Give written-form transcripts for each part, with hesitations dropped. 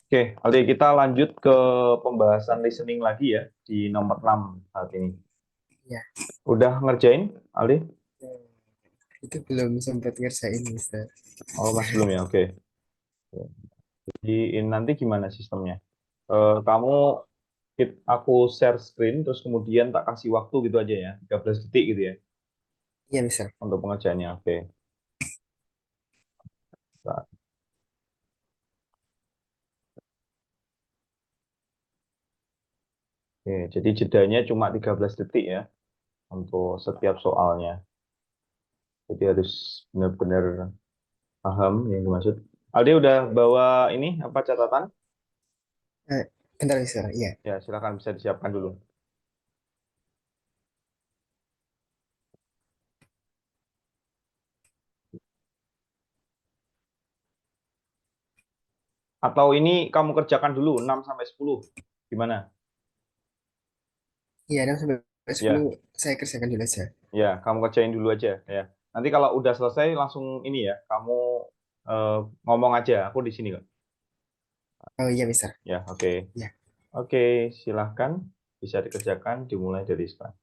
Oke, Aldi, kita lanjut ke pembahasan listening lagi ya di nomor 6 saat ini. Ya, Udah ngerjain, Aldi? itu belum sempat ngerjain, Mister. Oh, masih belum ya? Oke. Jadi nanti gimana sistemnya? Kamu aku share screen terus kemudian tak kasih waktu gitu aja ya, 13 detik gitu ya Iya, Mister. untuk pengerjaannya. Oke. Nah, oke, jadi jedanya cuma 13 detik ya untuk setiap soalnya. Jadi harus benar-benar paham yang dimaksud. Aldi udah bawa ini apa catatan? Eh, Bentar, Mister. Iya. Ya, silakan bisa disiapkan dulu. Atau ini kamu kerjakan dulu 6 sampai 10. Gimana? Iya, 6 sampai 10 Ya, saya kerjakan dulu aja. ya, kamu kerjain dulu aja ya. Nanti kalau udah selesai langsung ini ya, kamu eh, ngomong aja. Aku di sini kok. Oh iya, Mister. Ya, oke. Iya. Oke, silahkan bisa dikerjakan dimulai dari sekarang.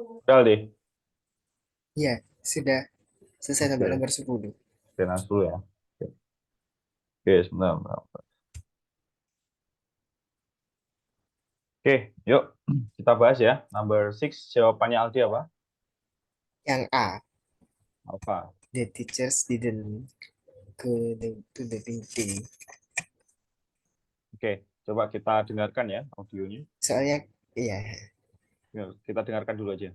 Udah deh. Iya, sudah selesai sampai Oke, nomor 10. Tenas dulu ya. Oke, sebentar, sebentar. Oke, yuk kita bahas ya. Number 6, jawabannya Aldi apa? Yang A, Alpha. the teachers didn't go to the meeting. Oke, coba kita dengarkan ya audionya. Soalnya, iya, Ya, kita dengarkan dulu aja.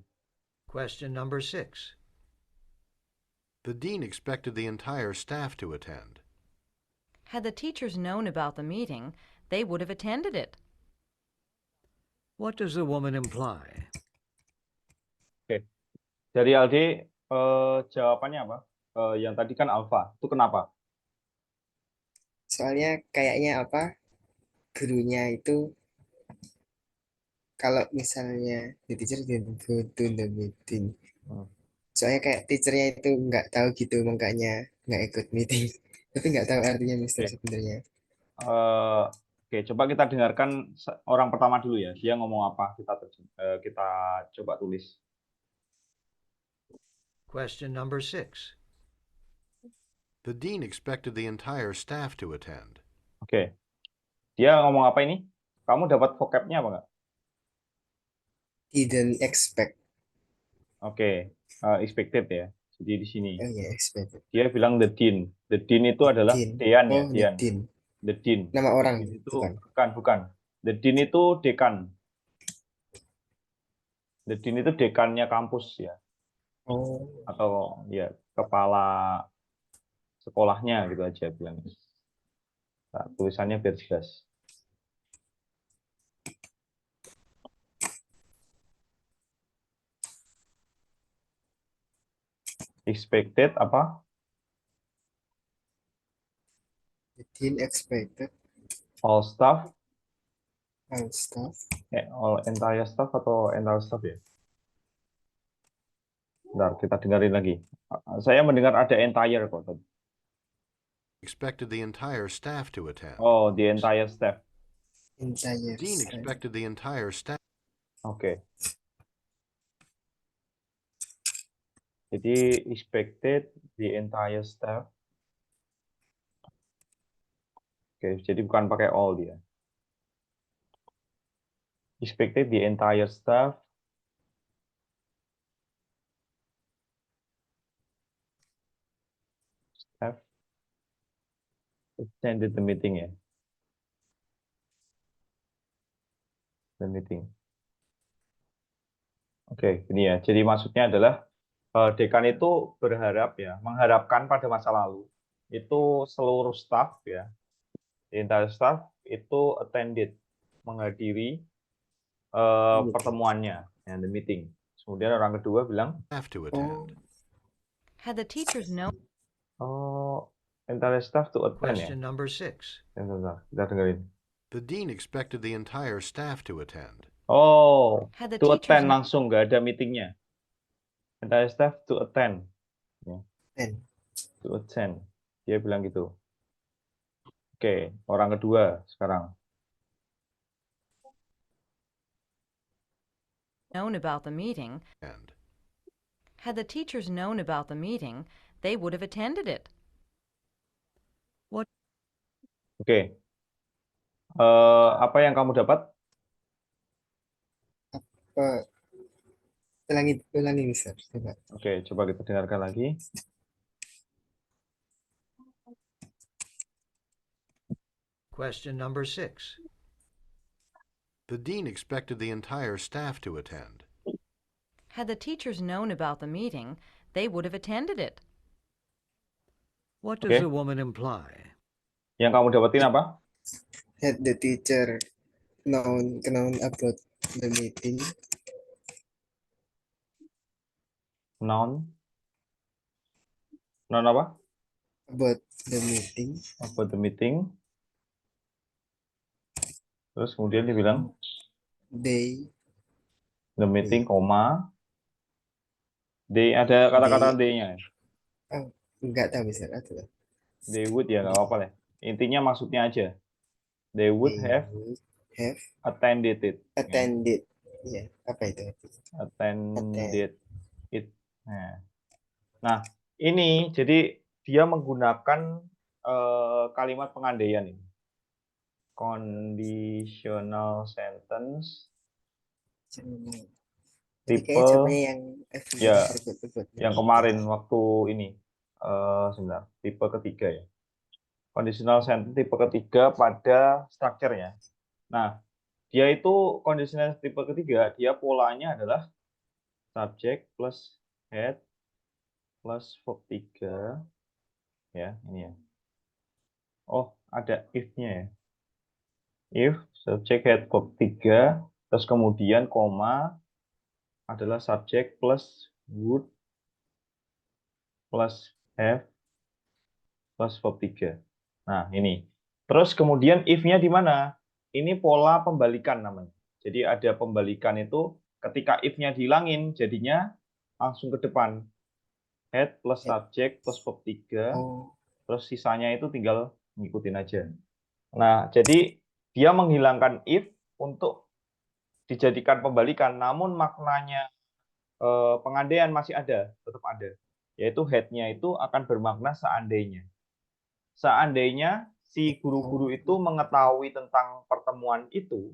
Question number 6. The dean expected the entire staff to attend. Had the teachers known about the meeting, they would have attended it. What does the woman imply? Oke, dari Aldi jawabannya apa? Yang tadi kan alpha. Itu kenapa? soalnya kayaknya apa, gurunya itu kalau misalnya the teacher didn't go to the meeting. Hmm. Soalnya kayak teachernya itu nggak tahu gitu, makanya nggak ikut meeting. Tapi nggak tahu artinya Mister Oke. sebenarnya. Oke, coba kita dengarkan orang pertama dulu ya. Dia ngomong apa? Kita coba tulis. Question number 6. The dean expected the entire staff to attend. Oke, dia ngomong apa ini? Kamu dapat vocabnya apa nggak? Didn't expect. Oke, expected ya. Jadi di sini Oh ya, expected. dia bilang the dean. The dean itu adalah Dean. dean ya, Oh, the dean. dean. The dean. Nama orang, Dean itu bukan. bukan. The dean itu dekan. The dean itu dekannya kampus ya, Oh, atau ya kepala sekolahnya gitu aja bilang. Nah, tulisannya biar jelas. Expected apa? the dean expected All staff, all staff. all entire staff atau entire staff ya? Bentar, kita dengarin lagi. Saya mendengar ada entire kok tadi. Expected the entire staff to attend. Oh, the entire staff. Entire Dean staff. expected the entire staff. Oke. Jadi expected the entire staff. Oke, jadi bukan pakai all dia. Expected the entire staff attended the meeting ya. The meeting. Oke, ini ya. Jadi maksudnya adalah dekan itu berharap ya, mengharapkan pada masa lalu itu seluruh staff ya, the entire staff itu attended, menghadiri pertemuannya, ya, the meeting. Kemudian orang kedua bilang, Staff to Oh, attend. Had the teachers known oh, entire staff to attend ya. Question number 6. Bentar, kita dengerin. The dean expected the entire staff to attend. Oh, had the to teachers attend langsung, nggak ada meetingnya. Entire staff to attend. and To attend. Dia bilang gitu. Oke, orang kedua sekarang. known about the meeting, And had the teachers known about the meeting, they would have attended it. Oke. Apa yang kamu dapat? ulangi Mister. Coba. Oke, coba kita dengarkan lagi. question number 6. The dean expected the entire staff to attend. Had the teachers known about the meeting, they would have attended it. What Okay. does the woman imply? Yang kamu dapatin apa? Had the teacher known about the meeting, Noun. Noun apa? about the meeting, About the meeting. Terus kemudian dibilang they the meeting, koma. They ada kata-kata they-nya. nggak tahu Mister atau They would ya, nggak apa-apa lah. Intinya maksudnya aja. They would they have would have attended it. attended Iya, apa itu? Attended it. Nah, ini jadi dia menggunakan kalimat pengandaian ini. Conditional sentence Jadi tipe kayaknya jawabannya yang everyone ya forgot about yang me. kemarin waktu ini sebentar tipe ketiga ya. Conditional sentence tipe ketiga pada structure-nya. Nah, dia itu conditional tipe ketiga, dia polanya adalah subject plus head plus verb 3 ya, ini ya. Oh, ada if-nya ya. If subject head verb 3 terus kemudian koma adalah subject plus would plus have plus verb 3. Nah, ini. Terus kemudian if-nya di mana? Ini pola pembalikan namanya. Jadi ada pembalikan itu ketika if-nya dihilangin jadinya langsung ke depan. Head plus subject plus verb 3. Oh, Terus sisanya itu tinggal ngikutin aja. Nah, jadi dia menghilangkan if untuk dijadikan pembalikan, namun maknanya pengandaian masih ada, tetap ada. Yaitu head-nya itu akan bermakna seandainya. Seandainya si guru-guru itu mengetahui tentang pertemuan itu,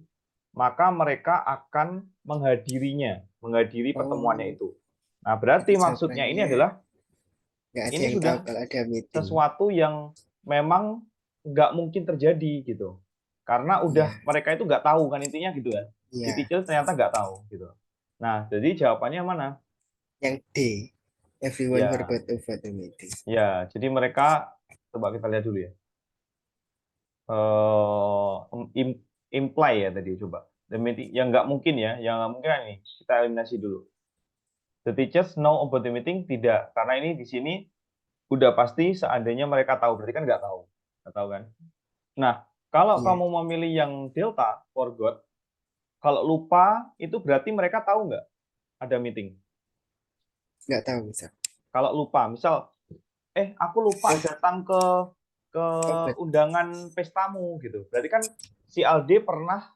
maka mereka akan menghadiri pertemuannya itu. Nah, berarti jadi maksudnya ini jawabannya adalah nggak ada ini yang sudah tahu kalau ada meeting. sesuatu yang memang nggak mungkin terjadi gitu. Karena udah Iya, mereka itu nggak tahu kan intinya gitu kan. Si iya. teacher ternyata nggak tahu gitu. Nah, jadi jawabannya mana? Yang D, everyone Ya, forgot about the meeting. ya. Jadi mereka coba kita lihat dulu ya. Imply ya tadi coba. Yang nggak mungkin ya, yang nggak mungkin ini kita eliminasi dulu. The teachers know about the meeting tidak, karena ini di sini udah pasti seandainya mereka tahu, berarti kan nggak tahu kan. Nah, kalau Iya, kamu memilih yang delta forgot, kalau lupa itu berarti mereka tahu nggak ada meeting. nggak tahu misal. Kalau lupa, misal, aku lupa datang ke Obat, undangan pestamu gitu. Berarti kan si Alde pernah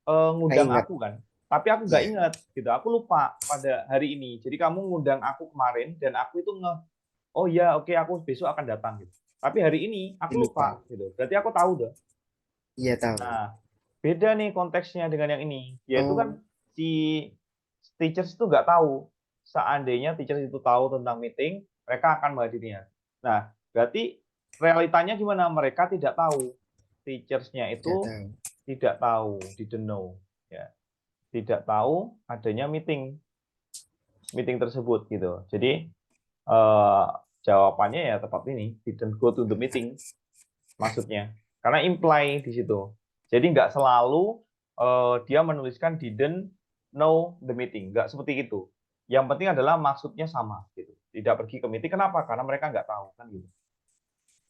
ngundang ingat. aku kan, tapi aku nggak Iya, inget gitu. Aku lupa pada hari ini. Jadi kamu ngundang aku kemarin dan aku itu oh ya oke aku besok akan datang gitu. Tapi hari ini aku lupa. lupa gitu. Berarti aku tahu dong. Iya tahu. Nah, beda nih konteksnya dengan yang ini. Yaitu kan Oh, si teachers itu nggak tahu. Seandainya teachers itu tahu tentang meeting, mereka akan menghadirinya. Nah, berarti realitanya gimana? Mereka tidak tahu. Teachers-nya nggak itu tahu. tidak tahu, didn't know. Ya, tidak tahu adanya meeting tersebut gitu. Jadi jawabannya ya tepat ini, didn't go to the meeting maksudnya. Karena imply di situ. Jadi nggak selalu dia menuliskan didn't know the meeting, nggak seperti itu. Yang penting adalah maksudnya sama gitu. Tidak pergi ke meeting, kenapa? Karena mereka nggak tahu kan gitu.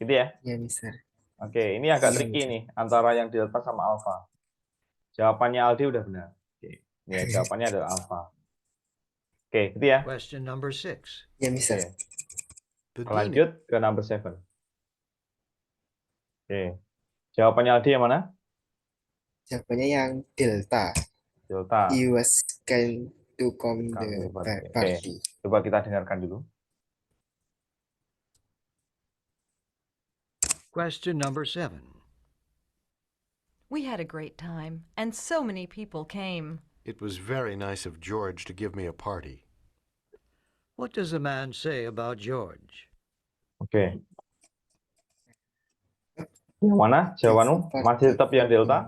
Gitu ya. Iya misal. Oke, ini agak Iya tricky misal. nih antara yang delta sama alpha. Jawabannya Aldi udah benar. Oke. Ya, jawabannya adalah alpha. Oke, gitu ya. Question number 6. Iya misal. Oke. Bedini Lanjut ke number 7. Oke. Jawabannya Aldi yang mana? Jawabannya yang delta. Delta. He was kind to come Come to the the party. Oke. party. Coba kita dengarkan dulu. Question number 7. We had a great time, and so many people came. It was very nice of George to give me a party. What does a man say about George? Oke. Yang mana? Jawabanmu masih tetap yang delta.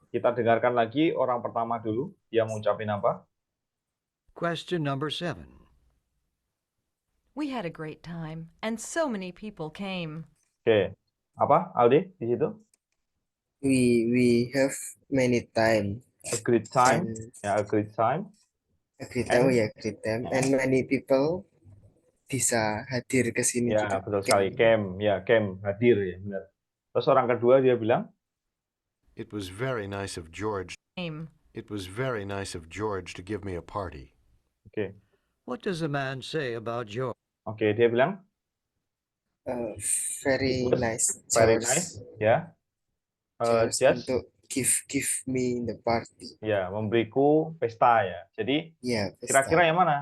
Kita dengarkan lagi orang pertama dulu. Dia mau ucapin apa? Question number 7. We had a great time, and so many people came. Oke. Apa, Aldi, di situ? We have many time. A great time. And Ya, a great time. a great time, And- ya great time. And many people bisa hadir ke sini Ya, juga. betul sekali. Came. Ya, came. Hadir ya, benar. Terus orang kedua dia bilang, It was very nice of George. Came. It was very nice of George to give me a party. oke. What does a man say about George? Oke, dia bilang, Very It was nice, very George. nice. Ya. George Just untuk give me the party. Ya, memberiku pesta ya. Jadi Ya, kira-kira pesta. yang mana?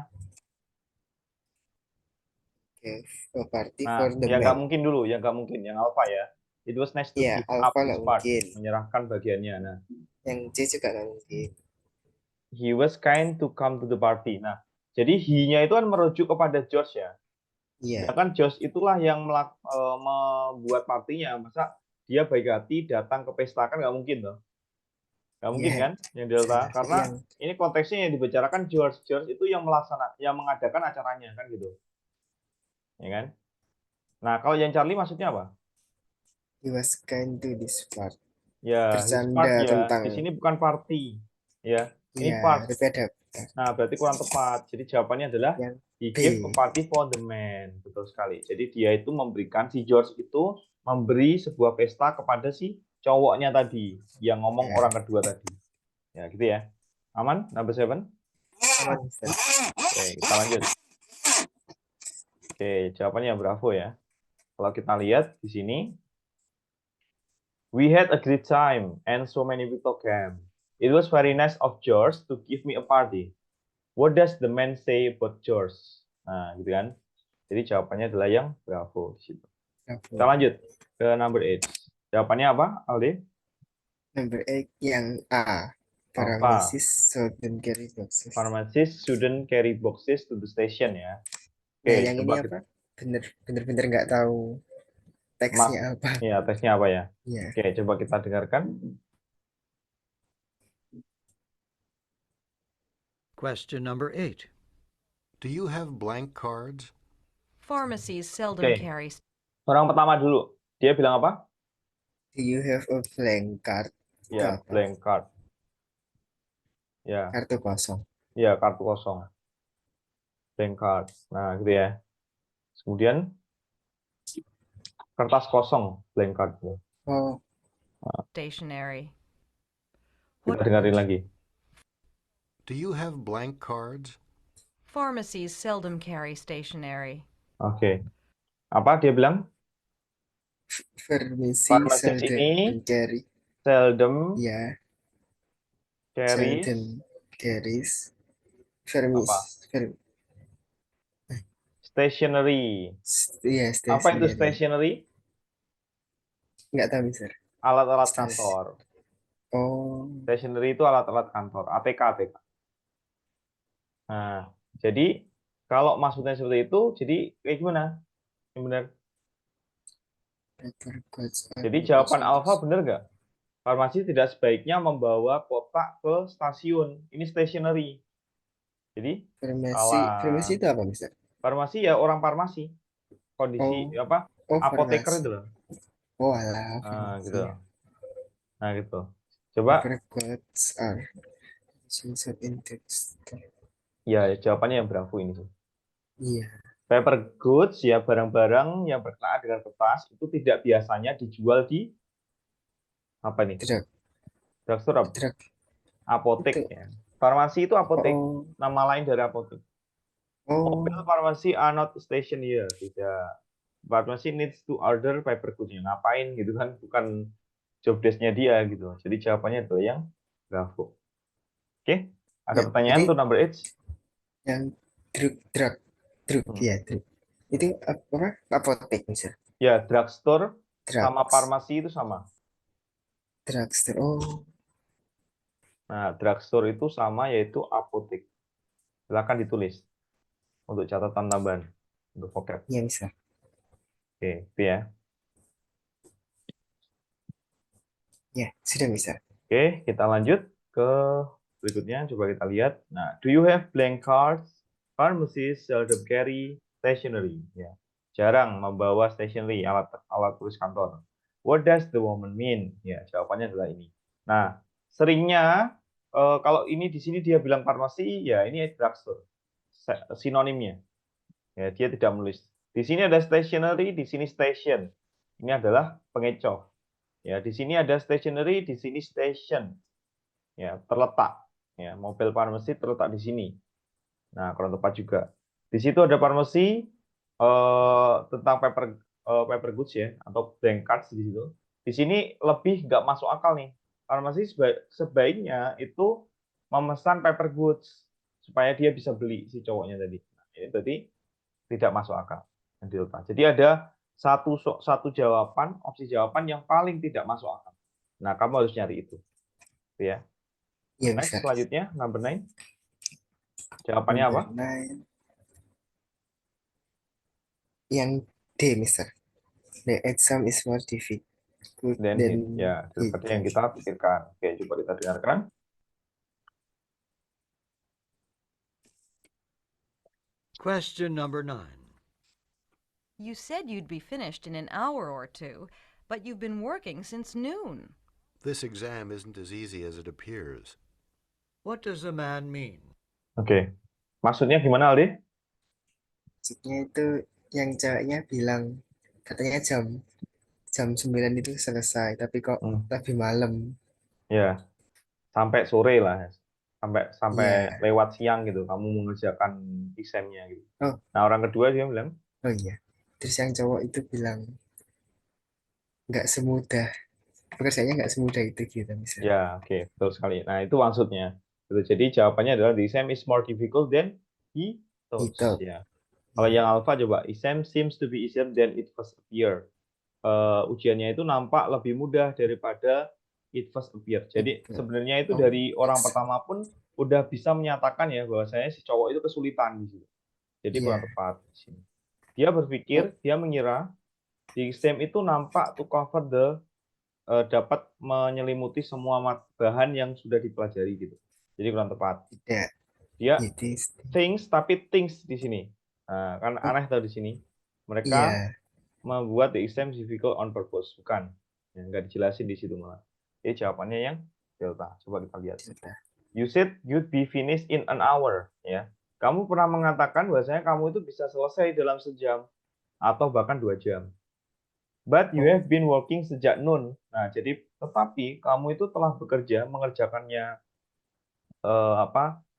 Give a party Nah, for the yang nggak man. mungkin dulu, yang nggak mungkin, yang alpha ya. It was nice to Ya, give up alpha his nggak part, mungkin. menyerahkan bagiannya. Nah, Yang C juga nggak mungkin. he was kind to come to the party. Nah, jadi he-nya itu kan merujuk kepada George ya. Iya, Sedangkan George itulah yang membuat partinya. Masa dia baik hati datang ke pesta, kan nggak mungkin loh. Nggak mungkin iya. kan yang Delta? Salah. Karena Yang ini konteksnya yang dibicarakan George. George itu yang yang mengadakan acaranya kan gitu. Ya kan? Nah, kalau yang Charlie maksudnya apa? he was kind to this part. Ya, his Bercanda part ya. tentang. Di sini bukan party. Ya, ini Ya, part. tapi ada Nah, berarti kurang tepat. Jadi jawabannya adalah yang he B. gave a party for the man. Betul sekali. Jadi dia itu memberikan, si George itu memberi sebuah pesta kepada si cowoknya tadi. Yang ngomong Ya. orang kedua tadi. Ya, gitu ya. Aman? Number 7? Aman, Mister. Oke, kita lanjut. Oke, jawabannya bravo ya. Kalau kita lihat di sini, we had a great time and so many people came. It was very nice of George to give me a party. What does the man say about George? Nah, gitu kan. Jadi jawabannya adalah yang bravo di situ. Kita lanjut ke number 8. Jawabannya apa, Aldi? Number 8 yang A. Pharmacist shouldn't carry boxes. Pharmacist shouldn't carry boxes to the station ya. Oke, Nah, yang ini coba apa? Bener-bener nggak tahu teksnya apa. ya, teksnya apa ya? Ya. Oke, coba kita dengarkan. Question number 8. Do you have blank cards? Pharmacies seldom Okay. carry. Orang pertama dulu. Dia bilang apa? Do you have a blank card? Itu Ya, apa? blank card. Ya, Kartu kosong. ya, kartu kosong. Blank card. Nah, gitu ya. Kemudian kertas kosong, blank card. Oh, Stationery. Kita dengarin lagi. Do you have blank cards? Pharmacies seldom carry stationery. Oke. Apa dia bilang? pharmacy Pharmacist seldom ini carry. seldom Ya, carries seldom carries. Apa? Stationery. Iya, Apa itu stationery. stationery? Nggak tahu, Mister. Alat-alat Stas- kantor. Oh, Stationery itu alat-alat kantor. ATK, ATK. Nah, jadi kalau maksudnya seperti itu, jadi kayak gimana? Yang benar. paper goods. Jadi jawaban alfa benar nggak? Farmasi tidak sebaiknya membawa kotak ke stasiun. Ini stationery. Jadi Farmasi itu apa, Mister? farmasi ya orang farmasi. Kondisi apa? Oh, Apoteker farmasi. itu loh. Oh, alah, Nah, farmasi. gitu. Nah, gitu. Coba Paper goods are insert into store. ya jawabannya yang bravo ini. Iya, Paper goods ya barang-barang yang berkenaan dengan kertas itu tidak biasanya dijual di apa nih? drug. Drugstore apa? Drug. Apotek Itu. ya. Farmasi itu apotek, Oh, nama lain dari apotek. oh, Mobil farmasi are not stationed here. Tidak. Farmasi needs to order paper goods. Ngapain gitu kan? Bukan job desk-nya dia gitu. Jadi jawabannya itu yang bravo. Oke. Ada Ya, pertanyaan jadi- untuk number 8? yang drug, ya, drug. Itu apa? Apotek, Mister. Ya, drugstore sama Drugs. farmasi itu sama. Drugstore. Oh, Nah, drugstore itu sama yaitu apotek. Silakan ditulis untuk catatan tambahan untuk vocab. iya, Mister. Oke, itu ya. Ya, sudah, Mister. Oke, kita lanjut ke berikutnya. Coba kita lihat. Nah, do you have blank cards? Pharmacies seldom carry stationery. Ya, jarang membawa stationery, alat tulis kantor. What does the woman mean? Ya, jawabannya adalah ini. Nah, seringnya kalau ini di sini dia bilang farmasi, ya ini drugstore. Sinonimnya. Ya, dia tidak menulis. Di sini ada stationery, di sini station. Ini adalah pengecoh. Ya, di sini ada stationery, di sini station. Ya, terletak. Ya, mobil farmasi terletak di sini. Nah, kurang tepat juga. Di situ ada farmasi tentang paper goods ya, atau blank cards di situ. Di sini lebih nggak masuk akal nih. farmasi sebaiknya itu memesan paper goods supaya dia bisa beli si cowoknya tadi. Nah, ini berarti tidak masuk akal. Jadi ada satu jawaban, opsi jawaban yang paling tidak masuk akal. Nah, kamu harus nyari itu. Ya. Iya, Next, Mister. selanjutnya, number 9. Jawabannya apa? Number 9. Yang D, Mister. The exam is more difficult Dan than ya, he seperti yang thought. kita pikirkan. Oke, coba kita dengarkan. Question number 9. You said you'd be finished in an hour or two, but you've been working since noon. This exam isn't as easy as it appears. What does the man mean? Oke. Maksudnya gimana, Aldi? Maksudnya itu yang ceweknya bilang katanya jam 9 itu selesai, tapi kok Hmm, lebih malam. ya, sampai sore lah. Sampai Iya. lewat siang gitu kamu mengerjakan examnya gitu. Oh, Nah, orang kedua dia bilang, oh iya. Terus yang cowok itu bilang nggak semudah, pekerjaannya nggak semudah itu gitu, Mister. ya, oke, betul sekali. Nah, itu maksudnya. Gitu. Jadi jawabannya adalah the exam is more difficult than he thought. Itu. Ya. Kalau yang alpha coba, exam seems to be easier than it first appear. Ujiannya itu nampak lebih mudah daripada it first appear. Jadi Itu. sebenarnya itu Oh, dari orang yes. pertama pun udah bisa menyatakan ya bahwasanya si cowok itu kesulitan di situ. Jadi Iya. kurang tepat di sini. Dia berpikir, dia mengira the exam itu nampak to cover dapat menyelimuti semua bahan yang sudah dipelajari gitu. Jadi kurang tepat. Tidak. Dia Itu. things tapi things di sini. Nah, kan Oh, aneh tau di sini. Mereka iya. membuat the exam difficult on purpose. Bukan. Ya, nggak dijelasin di situ malah. Jadi jawabannya yang delta. Coba kita lihat. Sudah. You said you'd be finished in an hour. Ya. Kamu pernah mengatakan bahwasanya kamu itu bisa selesai dalam sejam atau bahkan 2 jam. But you Oh, have been working sejak noon. Nah, jadi tetapi kamu itu telah bekerja mengerjakannya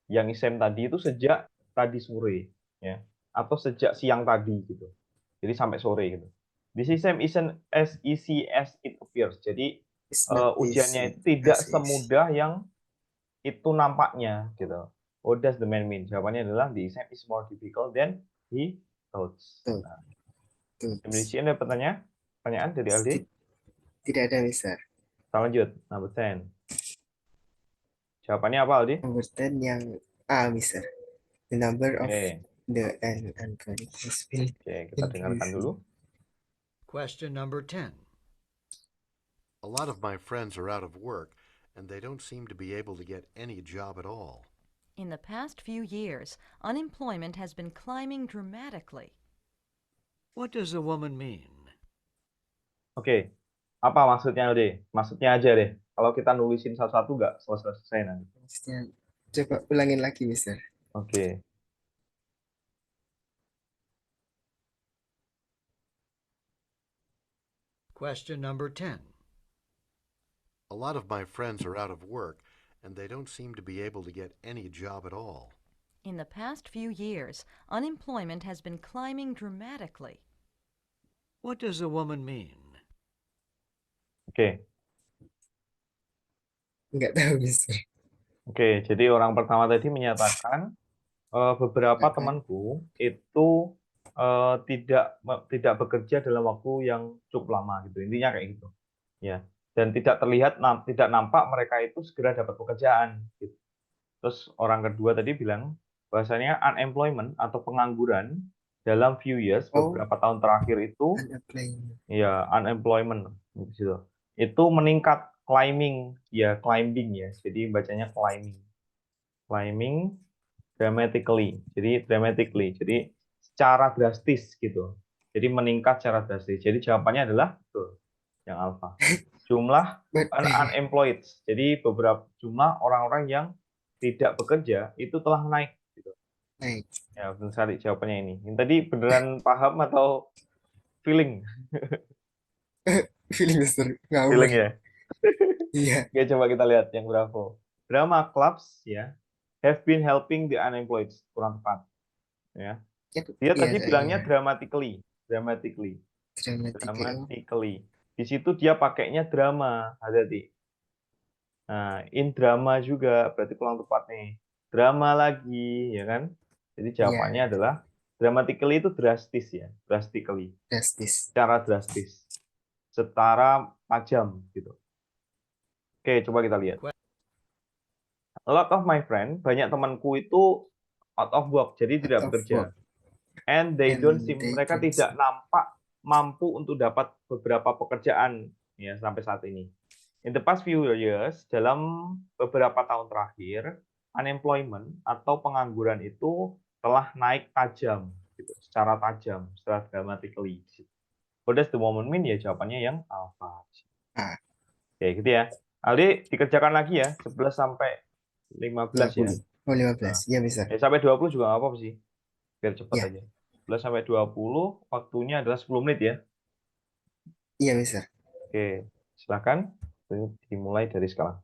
yang exam tadi itu sejak tadi sore, ya, atau sejak siang tadi gitu. Jadi sampai sore gitu. This exam isn't as easy as it appears. Jadi it's not ujiannya easy itu tidak as is. semudah yang itu nampaknya gitu. What does the man mean? Jawabannya adalah the exam is more difficult than he thought. Tuh, Nah, tuh. Indonesia ada pertanyaan dari Aldi? Tidak ada, Mister. Kita lanjut, number 10. Jawabannya apa, Aldi? Number 10 yang A, Mister. The number of Oke, the unemployed has been kita dengarkan increasing. dulu. Question number 10. A lot of my friends are out of work, and they don't seem to be able to get any job at all. In the past few years, unemployment has been climbing dramatically. What does the woman mean? Oke, apa maksudnya, Aldi? Maksudnya aja deh. Kalau kita nulisin satu-satu nggak selesai nanti. Maksudnya, coba ulangin lagi, Mister. Oke. Question number 10. A lot of my friends are out of work, and they don't seem to be able to get any job at all. In the past few years, unemployment has been climbing dramatically. What does the woman mean? Oke. Nggak tahu, Mister. Oke, jadi orang pertama tadi menyatakan beberapa temanku itu tidak bekerja dalam waktu yang cukup lama gitu. Intinya kayak gitu. Ya. Dan tidak nampak mereka itu segera dapat pekerjaan gitu. Terus orang kedua tadi bilang bahwasanya unemployment atau pengangguran dalam few years, beberapa tahun terakhir itu Unemployment. ya unemployment gitu. Itu meningkat climbing ya. Jadi bacanya climbing dramatically. Jadi secara drastis gitu. Jadi meningkat secara drastis. Jadi jawabannya adalah betul yang alpha. Jumlah unemployed. Jadi beberapa jumlah orang-orang yang tidak bekerja itu telah naik gitu. Naik. Ya, betul sekali jawabannya ini. Ini tadi beneran paham atau feeling? Feeling, Mister. Ngawur. Feeling ya? Iya. Oke, coba kita lihat yang bravo. Drama clubs ya have been helping the unemployed. Kurang tepat. Ya. Dia tadi bilangnya dramatically. Dramatically. Di situ dia pakainya drama. Hati-hati. Nah, in drama juga berarti kurang tepat nih. Drama lagi, ya kan? Jadi jawabannya Iya, adalah dramatically itu drastis ya, drastically, drastis. secara drastis, setara tajam gitu. Oke, coba kita lihat. Que- A lot of my friend, banyak temanku itu out of work, jadi Out tidak of bekerja. work. And they don't And seem, they mereka don't tidak see. nampak mampu untuk dapat beberapa pekerjaan ya sampai saat ini. In the past few years, dalam beberapa tahun terakhir, unemployment atau pengangguran itu telah naik tajam, gitu, secara tajam, secara dramatically. What does the moment mean? Ya jawabannya yang alpha. Ah, Oke, gitu ya. Aldi, dikerjakan lagi ya, 11 sampai 15 ya. 30. Oh, 15. Nah, Iya, bisa. sampai 20 juga nggak apa-apa sih, biar cepat Iya, aja. 11 sampai 20, waktunya adalah 10 menit ya. iya, bisa. Oke, silakan. Dimulai dari sekarang.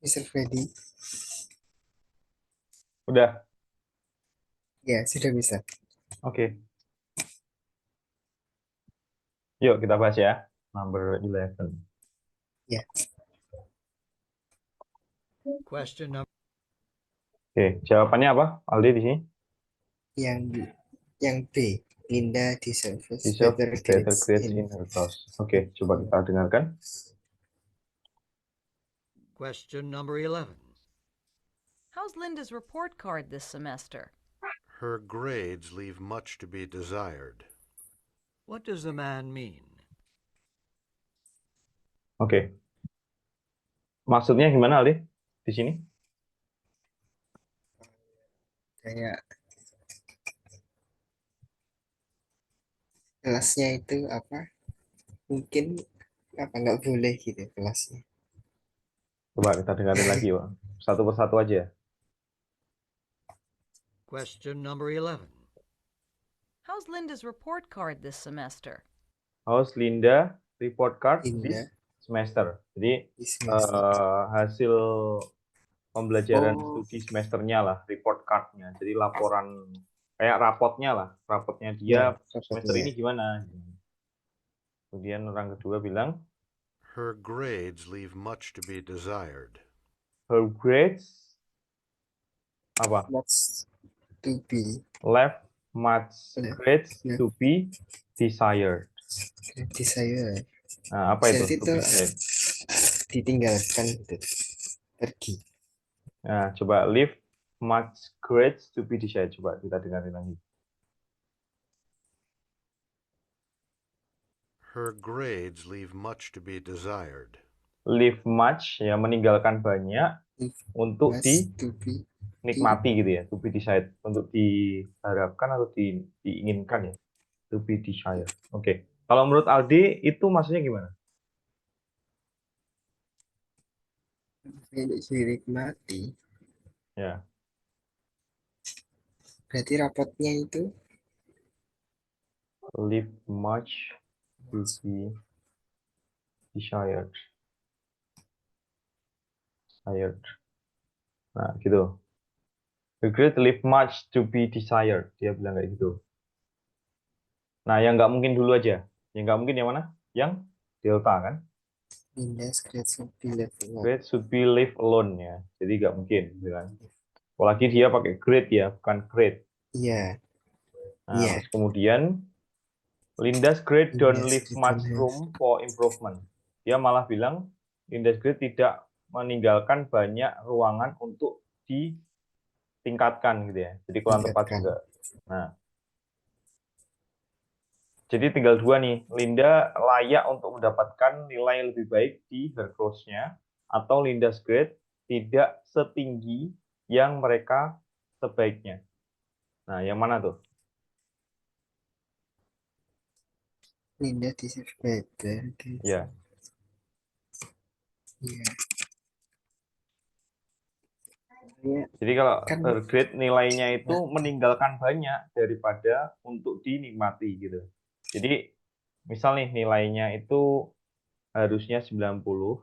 Mr. Freddy. Udah. Ya, sudah bisa. Oke. Yuk kita bahas ya. Number 11. Ya, Question number Oke, jawabannya apa? Aldi di sini. yang B. Linda deserves Deserve better better grades grades in in her class. Oke, coba kita dengarkan. Question number 11. How's Linda's report card this semester? Her grades leave much to be desired. What does the man mean? Oke. Maksudnya gimana Aldi di sini? kayak kelasnya itu apa? Mungkin apa nggak boleh gitu kelasnya. Coba kita dengarin lagi, Pak. Satu persatu aja. Question number 11. How's Linda's report card this semester? How's Linda report card Linda this semester? Jadi di semester. hasil pembelajaran Oh. studi semesternya lah, report cardnya. Jadi laporan kayak rapotnya lah, rapotnya Ya, dia semester rapotnya. ini gimana. Kemudian orang kedua bilang, Her grades leave much to be desired. her grades apa? What's to be Left much Left. grades Left. to be desired. desire? Nah, apa itu? Berarti To itu be desired. ditinggalkan gitu. Pergi. Nah, coba leave much grades to be desired. Coba kita dengarin lagi. Her grades leave much to be desired. Leave much ya meninggalkan banyak Leave untuk What's to be dinikmati gitu ya, to be desired, untuk diharapkan atau diinginkan ya, to be desired. Oke. Kalau menurut Aldi itu maksudnya gimana? dinikmati. Ya, Berarti rapotnya itu leave much to be desired. Desired. Nah, gitu. The grade leave much to be desired. Dia bilang kayak gitu. Nah, yang nggak mungkin dulu aja. Yang nggak mungkin yang mana? Yang delta kan? Linda's grades should be left alone. Grade should be left alone ya. Jadi nggak mungkin bilang. Apalagi dia pakai grade ya, bukan grade. Iya, Nah, Iya. terus kemudian Linda's grade don't Linda's leave grade much don't have- room for improvement. Dia malah bilang Linda's grade tidak meninggalkan banyak ruangan untuk ditingkatkan gitu ya. Jadi kurang tepat Tingkatkan. juga. Nah, jadi tinggal dua nih. Linda layak untuk mendapatkan nilai lebih baik di her course-nya, atau Linda's grade tidak setinggi yang mereka sebaiknya. Nah, yang mana tuh? Linda deserves better grades. Ya, Iya. Iya, jadi kalau Kan- her grade nilainya itu meninggalkan banyak daripada untuk dinikmati gitu. Jadi misal nih nilainya itu harusnya 90,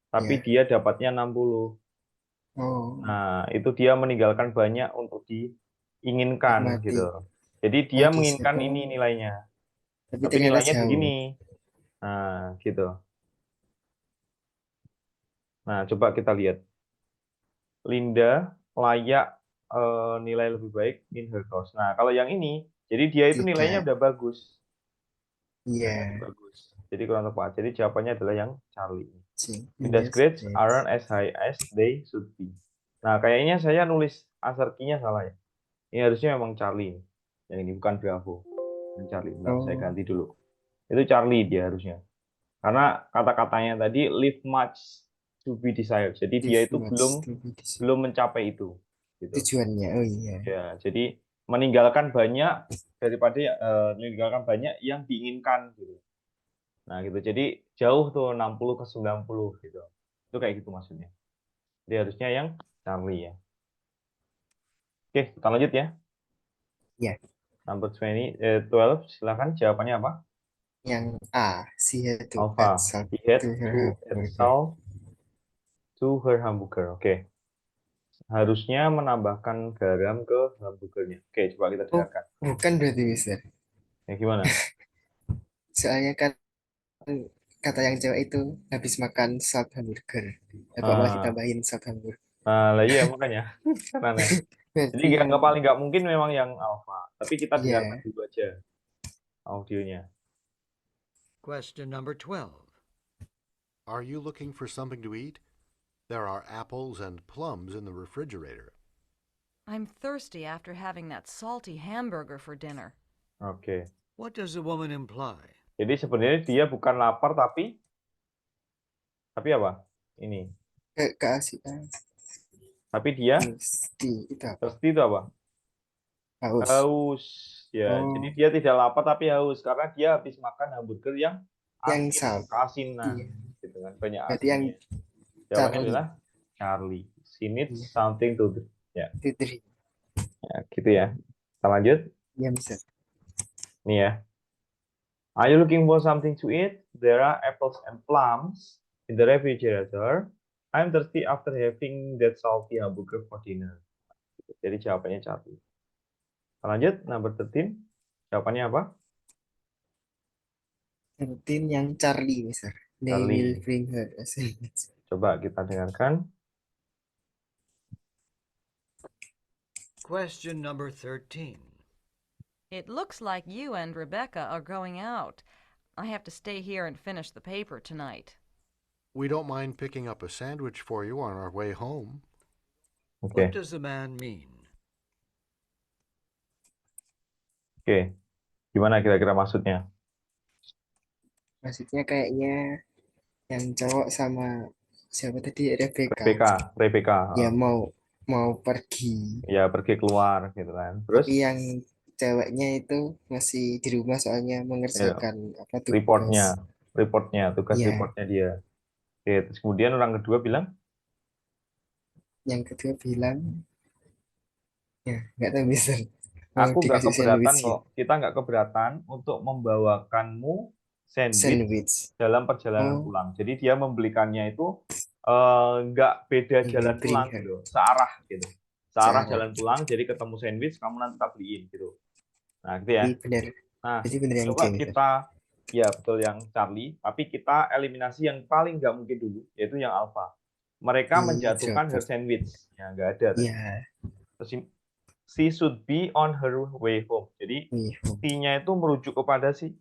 tapi dia dapatnya 60. Oh, Nah, itu dia meninggalkan banyak untuk diinginkan Nikmati. gitu. Jadi dia Oh, menginginkan bisa. ini nilainya, tapi tapi ternyata nilainya jauh. segini. Nah, gitu. Nah, coba kita lihat. Linda layak nilai lebih baik in her course. Nah, kalau yang ini, jadi dia itu Tidak. nilainya udah bagus. Iya. Bagus. Jadi kurang tepat. Jadi jawabannya adalah yang Charlie. sih. Linda's grades aren't as high as they should be. Nah, kayaknya saya nulis answer key-nya salah ya. Ini harusnya memang Charlie. Yang ini bukan Bravo. Ini Charlie. Bentar, saya Oh. ganti dulu. Itu Charlie dia harusnya. Karena kata-katanya tadi leave much to be desired. Jadi dia itu belum mencapai itu. Gitu. Tujuannya. Oh iya. Ya, jadi meninggalkan banyak daripada meninggalkan banyak yang diinginkan gitu. Nah, gitu. Jadi jauh tuh 60 ke 90 gitu. Itu kayak gitu maksudnya. Jadi harusnya yang Charlie ya. Oke, kita lanjut ya. Ya. Number 12, silakan jawabannya apa? Yang A, she had to Alpha. add salt He had to her to add hamburger. salt to her hamburger. Oke. Harusnya menambahkan garam ke hamburgernya. Oke, coba kita Oh, dengarkan. bukan berarti Mister. Ya, gimana? Soalnya kan kata yang cewek itu habis makan salt hamburger. Kok malah Ah, ditambahin salt hamburger. lah iya makanya. Kan aneh. Jadi Berarti yang nggak paling nggak mungkin memang yang alpha. Tapi kita dengarkan iya. dulu aja audionya. Question number 12. Are you looking for something to eat? There are apples and plums in the refrigerator. I'm thirsty after having that salty hamburger for dinner. Oke. What does the woman imply? Jadi sebenarnya dia bukan lapar tapi apa? Ini. Keasikan Tapi dia mesti itu apa? thirsty itu apa? Haus. Haus. Ya, jadi Oh, dia tidak lapar tapi haus karena dia habis makan hamburger yang yang asin, salt. keasinan, Iya. gitu kan, banyak Berarti yang asinnya. Jawabannya Charlie. adalah Charlie. She needs Iya. something to do. Ya, Fitri. gitu ya. Kita lanjut. Iya Mister. Nih ya. Are you looking for something to eat? There are apples and plums in the refrigerator. I'm thirsty after having that salty hamburger for dinner. Jadi jawabannya Charlie. Kita lanjut, number 13. Jawabannya apa? 13 yang Charlie Mister. They Charlie. will bring her a sandwich. Coba kita dengarkan. Question number 13. It looks like you and Rebecca are going out. I have to stay here and finish the paper tonight. We don't mind picking up a sandwich for you on our way home. Oke. What does the man mean? Oke. Gimana kira-kira maksudnya? Maksudnya kayaknya yang cowok sama siapa tadi Rebecca. Rebecca. Ya mau pergi. Ya pergi keluar gitu kan. Terus Tapi yang ceweknya itu masih di rumah soalnya mengerjakan apa tugas. tugas Iya. reportnya dia. Oke, terus kemudian orang kedua bilang, Yang kedua bilang ya nggak tahu Mister. Mau aku nggak dikasih keberatan sandwich kok. Kita nggak keberatan untuk membawakanmu sandwich Sandwich. dalam perjalanan Oh, pulang. Jadi dia membelikannya itu nggak beda He will jalan bring pulang her. gitu, searah gitu. Searah Searah. jalan pulang, jadi ketemu sandwich, kamu nanti tak beliin gitu. Nah, gitu ya. Jadi benar. Nah, Jadi benar yang C coba Mister. kita, ya betul yang Charlie, tapi kita eliminasi yang paling nggak mungkin dulu, yaitu yang Alpha. Mereka He menjatuhkan her dropped. sandwich. Ya, nggak ada tadi. Iya. Terus she should be on her way home. Jadi, Nih, she-nya itu merujuk kepada si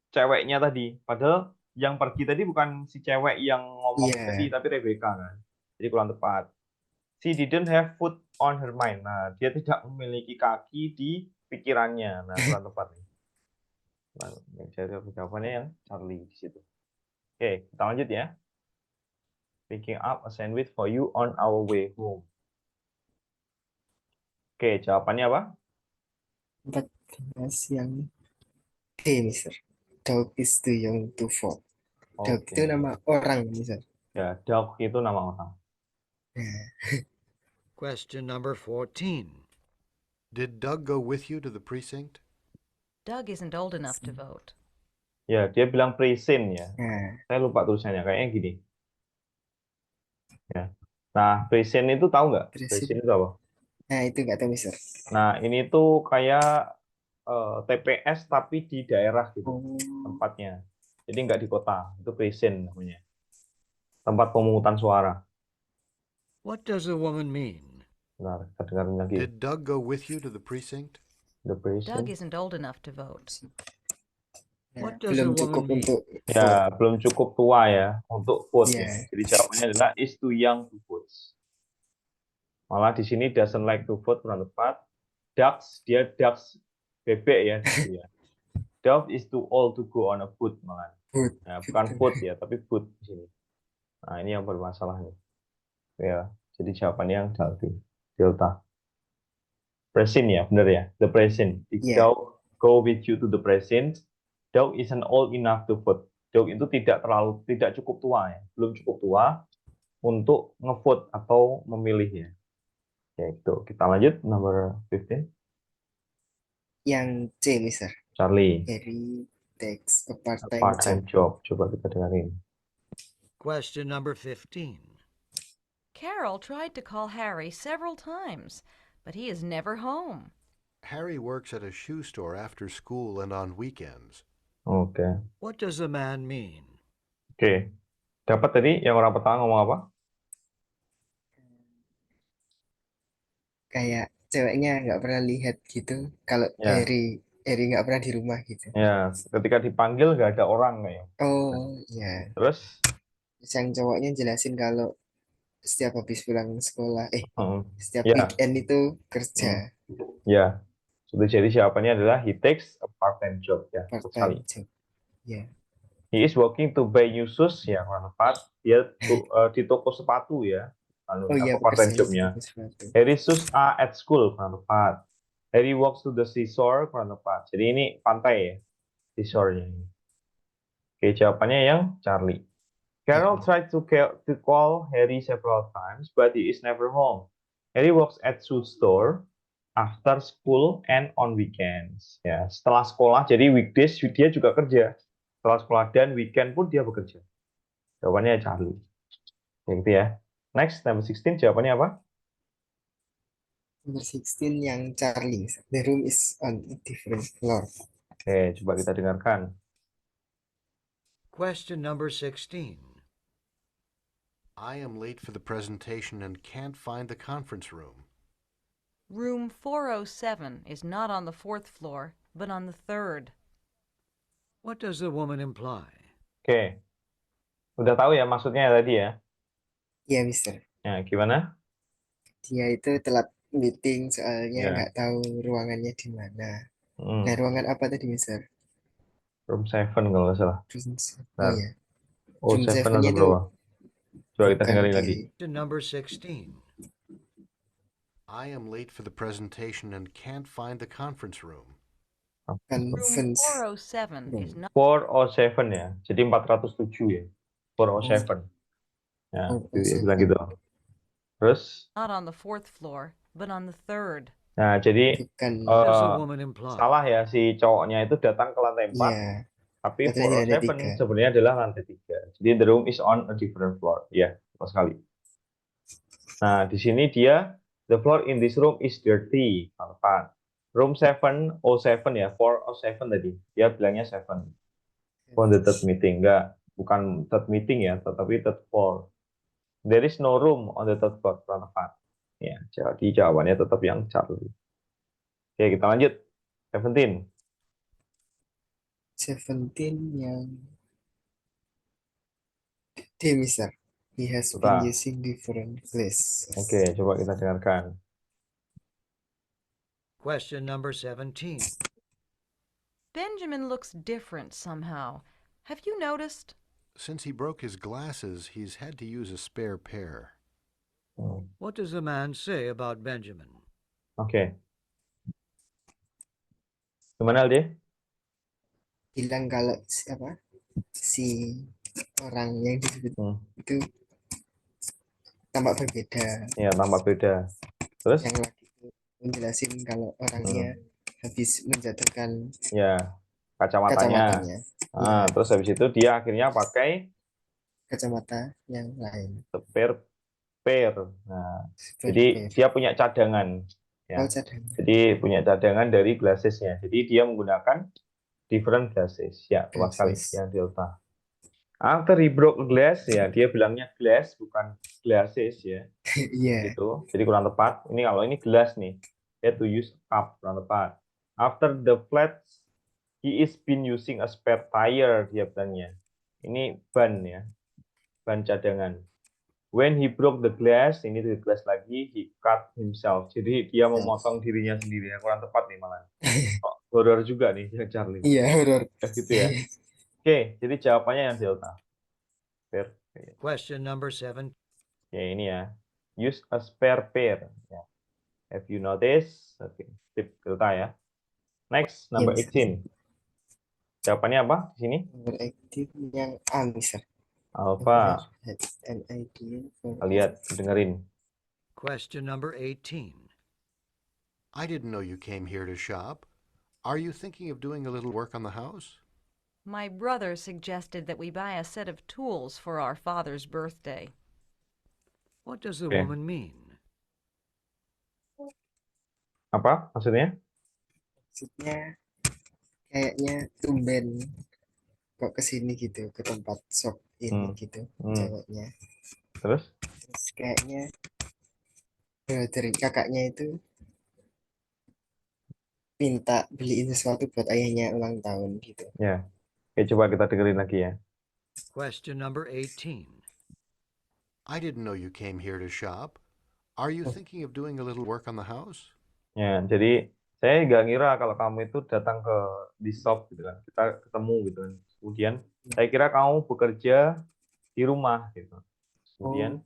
ceweknya tadi. Padahal yang pergi tadi bukan si cewek yang ngomong Iya. tadi, tapi Rebecca kan. Jadi kurang tepat. She didn't have food on her mind. Nah, dia tidak memiliki kaki di pikirannya. Nah, kurang tepat nih. Nah, jawabannya yang Charlie di situ. Oke, kita lanjut ya. Picking up a sandwich for you on our way home. Oke, jawabannya apa? 14 yang D Mister. Dog is too young to fall. Dog Oke. itu nama orang Mister. Ya, dog itu nama orang. Nah, Question number 14. Did Doug go with you to the precinct? Doug isn't old enough to vote. Ya, dia bilang precinct ya. nah, Saya lupa tulisannya, kayaknya gini. Ya. Nah, precinct itu tahu nggak? Precinct. Precinct itu apa? nah itu nggak tahu Mister. Nah, ini tuh kayak TPS tapi di daerah gitu Oh, tempatnya. Jadi nggak di kota. Itu precinct namanya. Tempat pemungutan suara. What does the woman mean? Bentar, kita dengarin lagi. Did Doug go with you to the precinct? The Doug precinct. isn't old enough to vote. nah, What does belum the cukup woman mean? untuk Ya, belum cukup tua ya untuk vote ya. Iya. Jadi jawabannya adalah is too young to vote. Malah di sini doesn't like to vote kurang tepat. Ducks, dia ducks bebek ya di situ ya. Dog is too old to go on a boat malah. vote. Nah, bukan vote ya, tapi boat di sini. Nah, ini yang bermasalah nih. Ya, jadi jawabannya yang delta. Precinct ya, benar ya. The precinct. If Iya. dog go with you to the precinct, dog isn't old enough to vote. Dog itu tidak cukup tua ya, belum cukup tua untuk ngevote atau memilih ya. Ya itu. Kita lanjut nomor 15. Yang C Mister. Charlie. Harry takes a A part-time part-time job. job. Coba kita dengerin. Question number 15. Carol tried to call Harry several times, but he is never home. Harry works at a shoe store after school and on weekends. Oke. What does a man mean? Oke. Dapat tadi yang orang pertama ngomong apa? Kayak ceweknya nggak pernah lihat gitu kalau Ya. Harry nggak pernah di rumah gitu. Ya, ketika dipanggil nggak ada orang kayak. Oh ya, Terus, terus yang cowoknya jelasin kalau setiap habis pulang sekolah, setiap ya, weekend itu kerja ya. Jadi jawabannya adalah he takes a part-time job ya, part betul sekali. time job. Ya, He is working to buy new shoes ya, kurang tepat. Dia di toko sepatu ya, oh iya part-time pekerjaannya di jobnya. toko sepatu. Harry's shoes are at school, kurang tepat. Harry walks to the seashore, kurang tepat. Jadi ini pantai ya, seashore-nya ini. Oke, jawabannya yang Charlie. Carol tried to call Harry several times, but he is never home. Harry works at shoe store after school and on weekends. Ya, setelah sekolah, jadi weekdays dia juga kerja. Setelah sekolah dan weekend pun dia bekerja. Jawabannya Charlie. Ya, gitu ya. Next, number 16, jawabannya apa? Number 16 yang Charlie. The room is on a different floor. Oke, coba kita dengarkan. Question number 16. I am late for the presentation and can't find the conference room. Room 407 is not on the 4th floor, but on the 3rd. What does the woman imply? Oke. Udah tahu ya maksudnya tadi ya? Iya, Mister. Ya, gimana? Dia itu telat meeting soalnya Ya. nggak tahu ruangannya di mana. Hmm, Nah, ruangan apa tadi, Mister? room 7 kalau nggak salah. Oh Nah. ya, Oh, room 7 7-nya atau itu berapa? Coba kita bukan dengerin di lagi. Question number 16. I am late for the presentation and can't find the conference room. Room conference 407 is room. not 407 ya. Jadi 407 ya. 407. Ya, Oh, dia 407. bilang gitu. Terus, on the 4th floor, but on the 3rd. nah jadi Bukan, What does the eh, woman imply? salah ya si cowoknya itu datang ke lantai 4, iya, tapi katanya di lantai 407 3. sebenarnya adalah lantai 3. Jadi the room is on a different floor. Ya, betul sekali. Nah, di sini dia the floor in this room is dirty. Tepat. Room 707 ya, 407 tadi. Dia bilangnya 7. On the third meeting, enggak, bukan third meeting ya, tetapi third floor. There is no room on the third floor, kurang tepat. Ya, jadi jawabannya tetap yang Charlie. Oke, kita lanjut. 17. 17 yang D, Mister. He has Sudah. been using different glasses. Oke, coba kita dengarkan. Question number 17. Benjamin looks different somehow. Have you noticed? Since he broke his glasses, he's had to use a spare pair. What does the man say about Benjamin? Oke. Gimana, Aldi? Bilang kalau si orang yang disebut itu tampak berbeda. Ya, tampak beda. Terus? Yang lagi menjelasin kalau orangnya habis menjatuhkan Ya, kacamatanya. Nah, terus habis itu dia akhirnya pakai kacamata yang lain. spare pair. Nah, Spare jadi pair. dia punya cadangan. Ya. Oh, cadangan. Jadi punya cadangan dari glassesnya. Jadi dia menggunakan different glasses. Ya, tepat sekali. Glasses. Yang delta. After he broke a glass, ya dia bilangnya glass bukan glasses ya. Iya. Gitu. Jadi kurang tepat. Ini kalau ini gelas nih. Dia to use cup, kurang tepat. After the flats, he is been using a spare tire, dia bilangnya. Ini ban ya. Ban cadangan. When he broke the glass, ini the glass lagi, he cut himself. Jadi dia memotong dirinya sendiri. Ya, kurang tepat nih malah. Horror juga nih yang Charlie. Iya, horor. Ya, gitu ya. Oke, jadi jawabannya yang delta. Spare pair. Question number 7. Oke, ini ya. Use a spare pair. Ya. Have you noticed? Oke, tip delta ya. Next, number Yes. 18. Jawabannya apa di sini? Nomor aktif yang A, Mister. Alpha. Has an idea for Lihat, dengerin. Question number 18. I didn't know you came here to shop. Are you thinking of doing a little work on the house? My brother suggested that we buy a set of tools for our father's birthday. What does the Oke. woman mean? Apa maksudnya? Maksudnya kayaknya tumben kok kesini gitu ke tempat shop ini Hmm. gitu Hmm. ceweknya. Terus? Terus kayaknya dari kakaknya itu minta beliin sesuatu buat ayahnya ulang tahun gitu. Ya. Oke, coba kita dengerin lagi ya. Question number 18. I didn't know you came here to shop. Are you thinking of doing a little work on the house? Ya, jadi saya nggak ngira kalau kamu itu datang ke di shop gitu kan. Kita ketemu gitu kan. Kemudian saya kira kamu bekerja di rumah gitu. Kemudian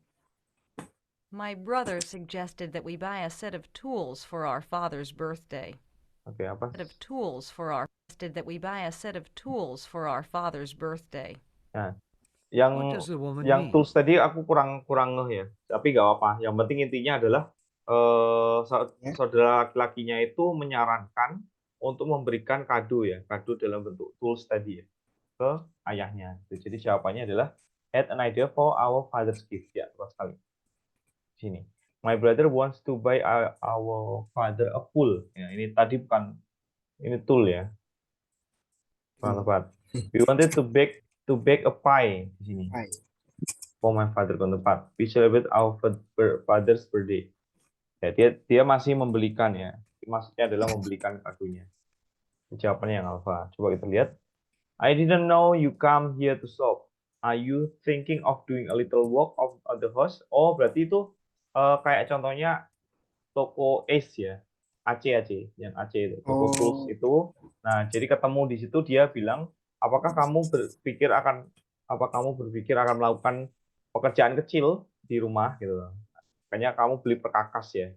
My brother suggested that we buy a set of tools for our father's birthday. oke apa? Set of tools for our suggested that we buy a set of tools for our father's birthday. Nah, What yang does the woman yang mean? tools tadi aku kurang ngeh ya. Tapi nggak apa-apa. Yang penting intinya adalah Ya. saudara laki-lakinya itu menyarankan untuk memberikan kado ya, kado dalam bentuk tools tadi ya ke ayahnya. Jadi jawabannya adalah had an idea for our father's gift ya, tepat sekali. Sini. My brother wants to buy our father a pool. Ya, ini tadi bukan ini tool ya, kurang tepat. We wanted to bake a pie di sini. Hai. For my father kurang tepat. We celebrate our father's birthday. Ya, dia masih membelikan ya. Maksudnya adalah membelikan kadonya. Jawabannya yang alpha. Coba kita lihat. I didn't know you come here to shop. Are you thinking of doing a little work of the house? Oh, berarti itu kayak contohnya toko Ace ya. AC yang AC itu, toko tools Oh, itu. Nah, jadi ketemu di situ dia bilang, apakah kamu berpikir akan melakukan pekerjaan kecil di rumah gitu. Makanya kamu beli perkakas ya.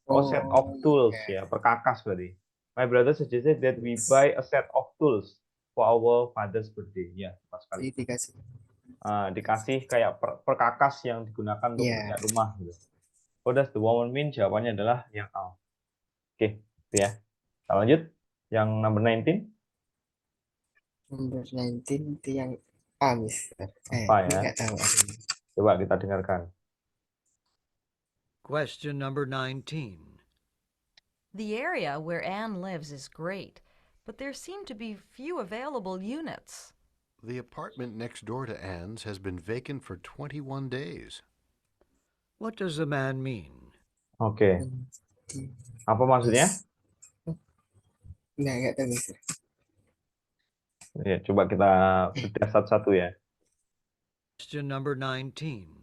Oh, set of tools ya. ya, perkakas berarti. My brother suggested that we buy a set of tools for our father's birthday. Ya, tepat sekali. Jadi dikasih. Dikasih kayak perkakas yang digunakan untuk Iya. mencat rumah gitu. What does the woman mean? Jawabannya adalah yang A. Oke, itu ya. Kita lanjut. Yang number 19. Number 19 itu yang A, Mister. Apa Ini ya? nggak tahu aku. Coba kita dengarkan. Question number 19. The area where Anne lives is great, but there seem to be few available units. The apartment next door to Anne's has been vacant for 21 days. What does the man mean? Oke. Apa maksudnya? Nggak tahu, Mister. Ya, coba kita bedah satu-satu ya. Question number 19.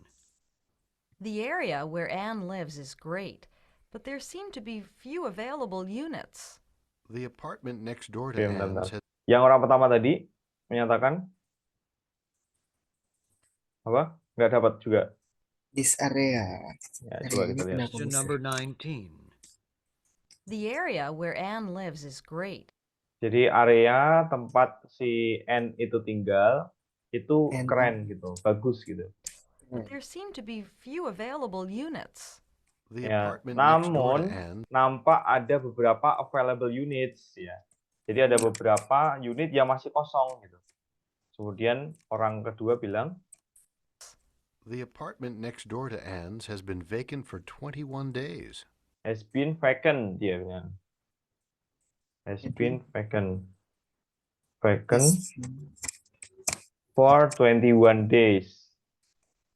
The area where Anne lives is great, but there seem to be few available units. The apartment next door to Oke, bentar, Anne's bentar. has Yang orang pertama tadi menyatakan apa? Nggak dapat juga. This area. Ya, Area coba ini kita lihat. kenapa, Question Mister? number 19. The area where Anne lives is great. Jadi area tempat si N itu tinggal itu N. keren gitu, bagus gitu. But there seem to be few available units. the Ya, apartment next door to namun Anne's nampak ada beberapa available units ya. Jadi ada beberapa unit yang masih kosong gitu. Kemudian orang kedua bilang, The apartment next door to Anne's has been vacant for 21 days. has been vacant dia bilang. Has been vacant. Vacant for 21 days.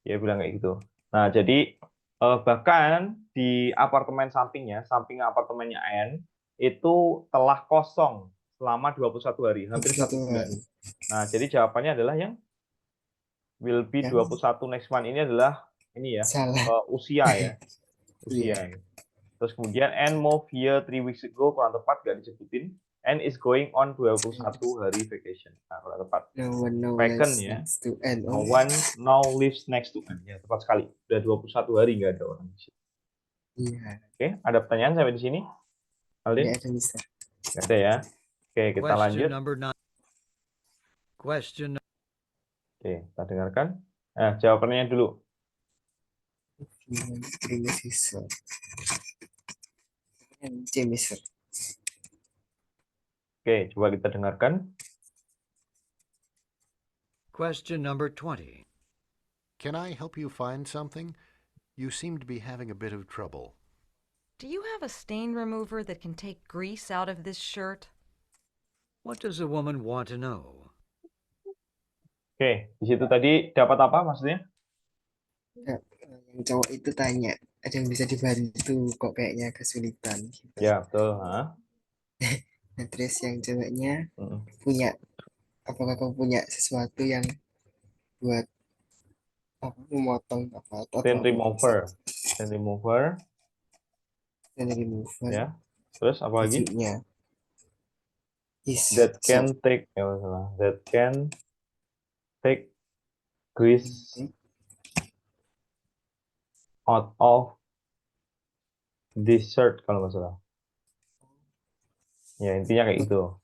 Dia bilang kayak gitu. Nah, jadi bahkan di apartemen sampingnya, samping apartemennya N, itu telah kosong selama 21 hari, hampir 1 bulan. Nah, jadi jawabannya adalah yang will be Yang 21 next month ini adalah ini ya, salah. usia ya. Usia. Terus kemudian N move here 3 weeks ago, kurang tepat nggak disebutin. N is going on 21 hari vacation. Nah, kurang tepat. No one now Vacant lives ya. next to N. No one now lives next to N. Ya, tepat sekali. Udah 21 hari nggak ada orang di sini. Iya. Oke, ada pertanyaan sampai di sini? Aldin? Nggak ada, Mister. Nggak ada ya. Oke, kita Question lanjut. number 9. Question Oke, kita dengarkan. Nah, jawabannya dulu. Ini sisa. C, Mister. Oke, coba kita dengarkan. Question number 20. Can I help you find something? You seem to be having a bit of trouble. Do you have a stain remover that can take grease out of this shirt? What does the woman want to know? Oke, di situ tadi dapat apa maksudnya? Yang cowok itu tanya, ada yang bisa dibantu kok kayaknya kesulitan gitu. Ya, betul. Hah? Nah, terus yang ceweknya Mm. punya, apakah kamu punya sesuatu yang buat apa memotong apa atau Stain apa remover. Stain remover, dan remover ya. Terus apa lagi? bajunya That so can take, ya salah. That can take grease out of this shirt kalau nggak salah. Ya, intinya kayak gitu.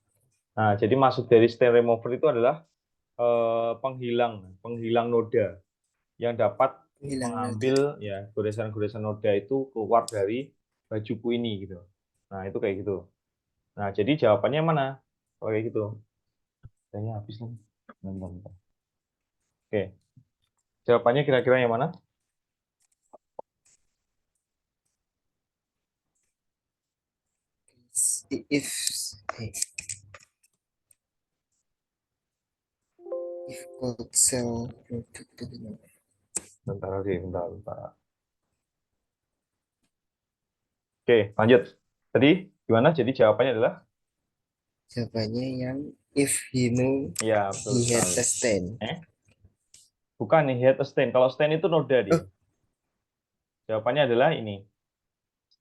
Nah, jadi maksud dari stain remover itu adalah penghilang noda yang dapat hilang mengambil ya goresan-goresan noda itu keluar dari bajuku ini gitu. Nah, itu kayak gitu. Nah, jadi jawabannya mana? Oh, kayak gitu. Kayaknya habis nih. Bentar, bentar. Oke. Jawabannya kira-kira yang mana? if if could sell product to Bentar lagi, bentar, bentar. Oke, lanjut. Tadi gimana? Jadi jawabannya adalah jawabannya yang if he knew ya, betul he had sekali. a stain. Bukan nih, head stain. Kalau stain itu noda dia. Oh. Jawabannya adalah ini.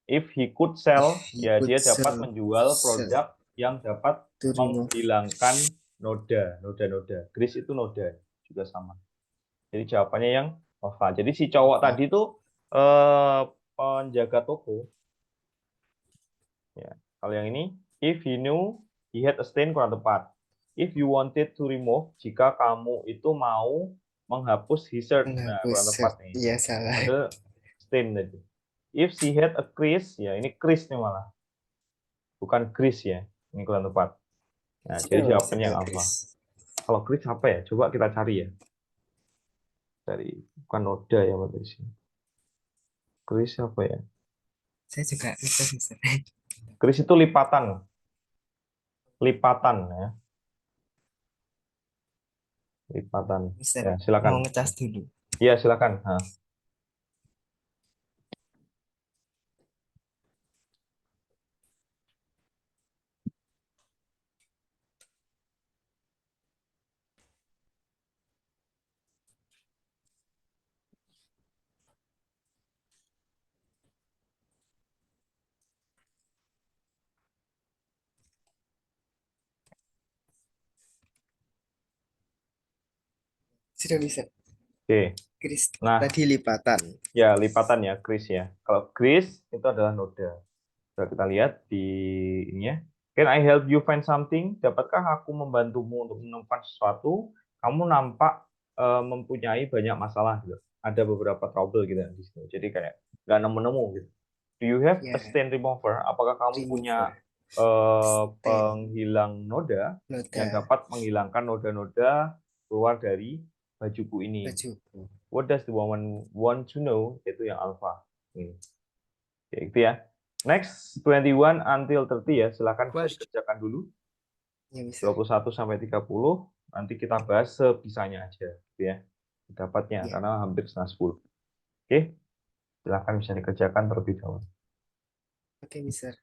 If he could sell, If he ya could dia dapat sell menjual produk yang dapat to remove menghilangkan noda-noda. Grease itu noda juga sama. Jadi jawabannya yang Nova. Jadi si cowok Nova. tadi itu penjaga toko. Ya. Kalau yang ini, if he knew he had a stain kurang tepat. If you wanted to remove, jika kamu itu mau menghapus his shirt. Nah, kurang menghapus tepat nih. iya salah. Ada stain tadi. If she had a crease, ya ini crease nih malah. Bukan grease ya. Ini kurang tepat. Nah, jadi jawabannya yang apa? Kalau grease apa ya? Coba kita cari ya. Dari bukan noda ya di sini. Grease apa ya? Saya juga bisa. Grease itu lipatan. Lipatan ya. Lipatan. Mister, Ya, silakan. mau ngecas dulu. Iya, silakan. Nah. Sudah bisa. Oke. Chris Nah, tadi lipatan. ya lipatan ya, grease ya. Kalau grease itu adalah noda. Coba kita lihat di ini ya. Can I help you find something? Dapatkah aku membantumu untuk menemukan sesuatu? Kamu nampak mempunyai banyak masalah gitu. Ada beberapa trouble gitu di situ. Jadi kayak nggak nemu-nemu gitu. Do you have a Ya, stain remover? Apakah kamu punya remover. Stain. penghilang noda yang Noda dapat menghilangkan noda-noda keluar dari bajuku ini? bajuku. What does the woman want to know? Itu yang alpha. Oke, itu ya. Next, 21 until 30 ya. Silakan bisa Question. dikerjakan dulu. Ya bisa. 21 sampai 30. Nanti kita bahas sebisanya aja. Gitu ya. Dapatnya, Ya. karena hampir setengah 10. Oke, silakan bisa dikerjakan terlebih dahulu. Oke, Mister.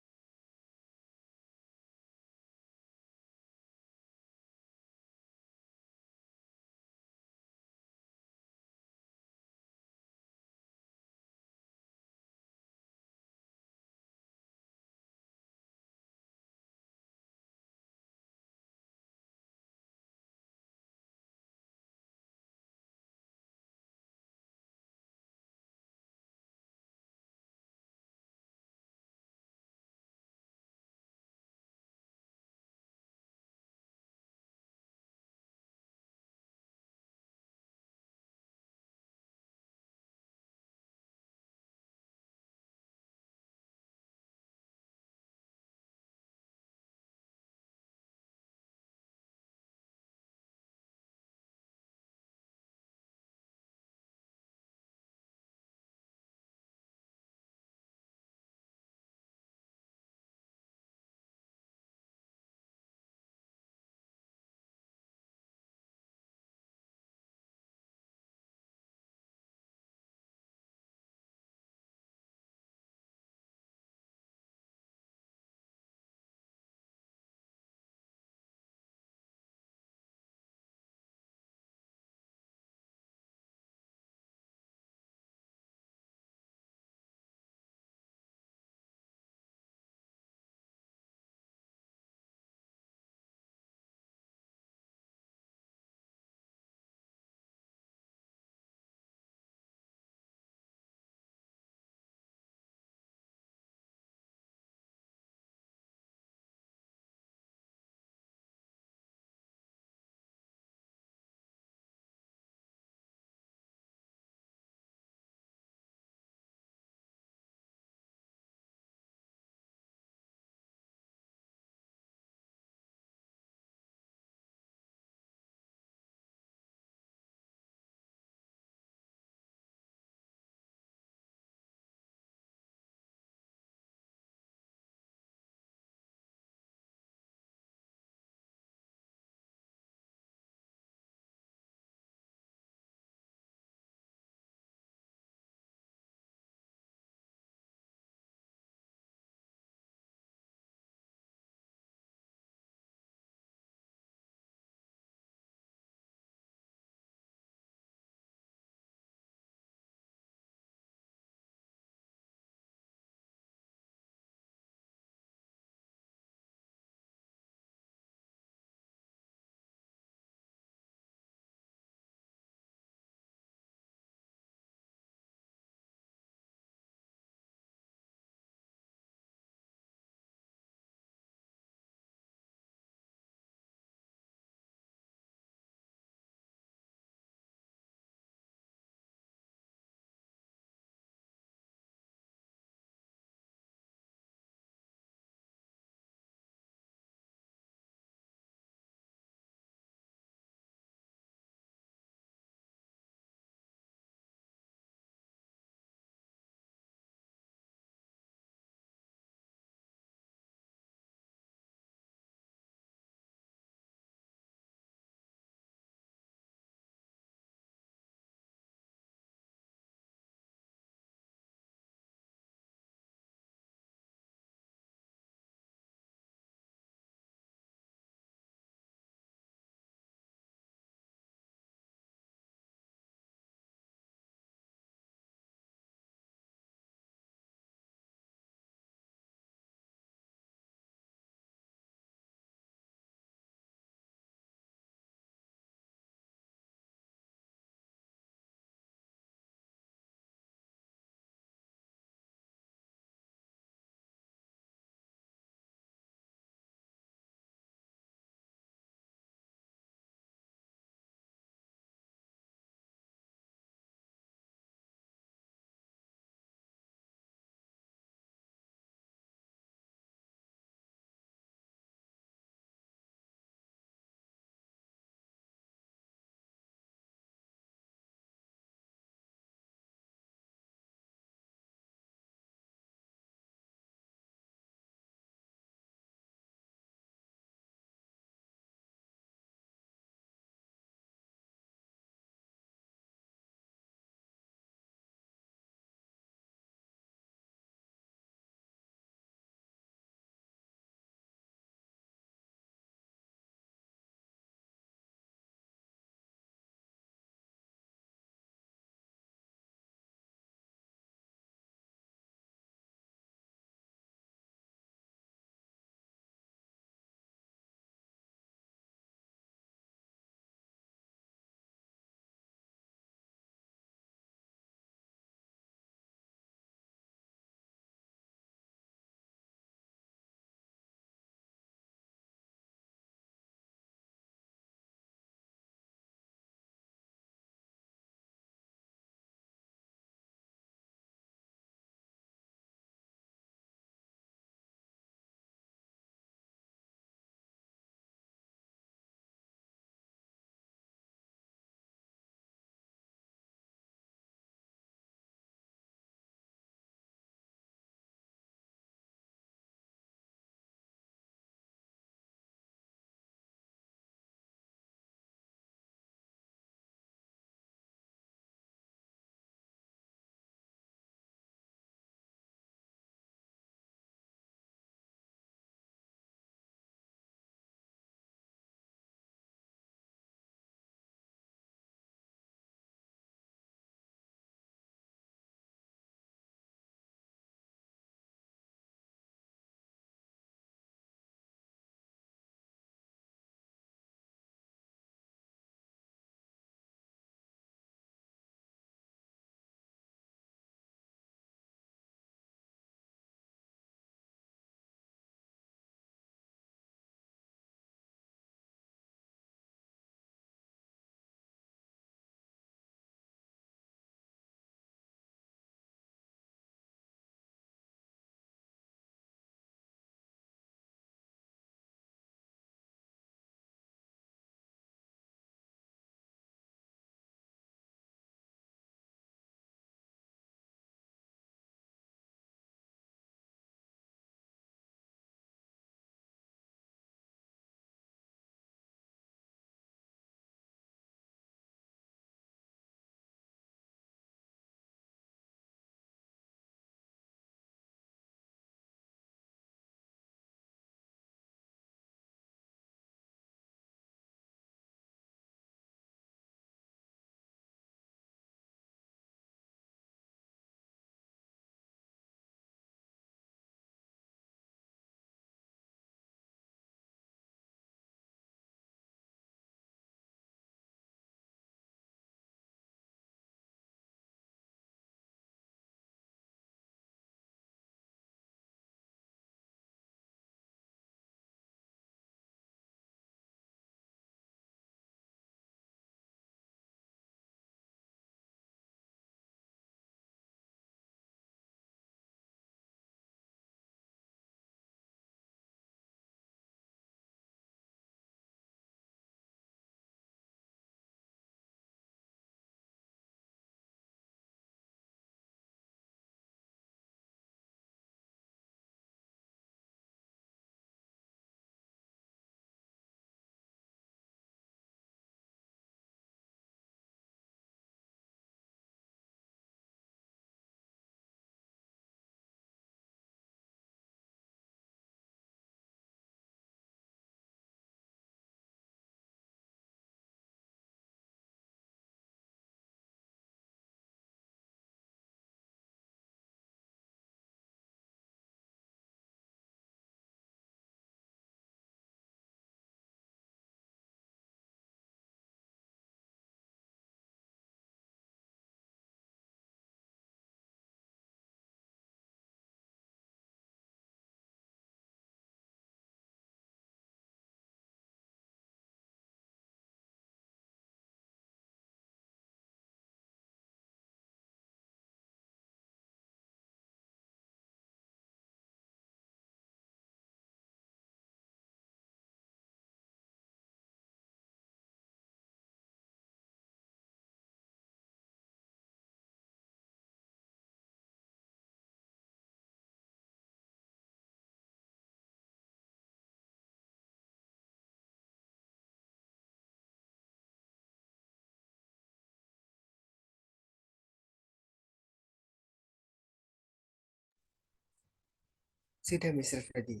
Sudah, Mr. Freddy.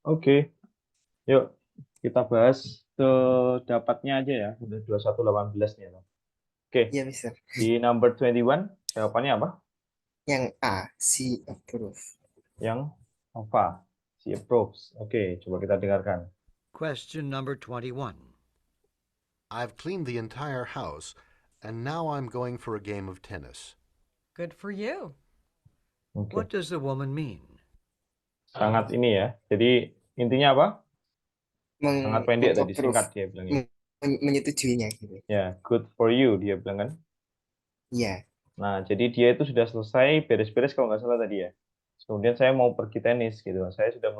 Oke, yuk kita bahas dapatnya aja ya. Udah 2118 nih. Oke, Iya, Mr. di number 21 jawabannya apa? Yang A, she approve. Yang apa? She approves. Oke, coba kita dengarkan. Question number 21. I've cleaned the entire house, and now I'm going for a game of tennis. Good for you. Oke, What does the woman mean? sangat ini ya. Jadi intinya apa? Sangat pendek tadi, Meng-approve. singkat dia bilangnya. Menyetujuinya gitu. Ya, good for you dia bilang kan. Iya. Nah, jadi dia itu sudah selesai beres-beres kalau nggak salah tadi ya. Kemudian saya mau pergi tenis gitu. Saya sudah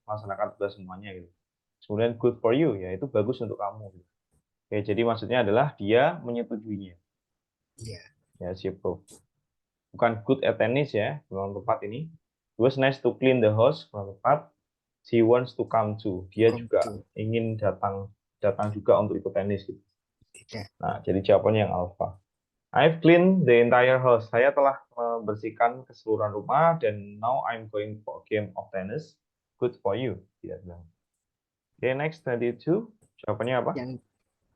melaksanakan tugas semuanya gitu. Kemudian good for you ya, itu bagus untuk kamu. Gitu. Oke, jadi maksudnya adalah dia menyetujuinya. Iya. Ya, she approved. Bukan good at tennis ya, kurang tepat ini. It was nice to clean the house, kurang tepat. She wants to come too. Dia Come juga to. ingin datang juga untuk ikut tenis gitu. Tidak. Nah, jadi jawabannya yang alpha. I've cleaned the entire house. Saya telah membersihkan keseluruhan rumah dan now I'm going for a game of tennis. Good for you. Dia bilang. Oke, next 22. Jawabannya apa? Yang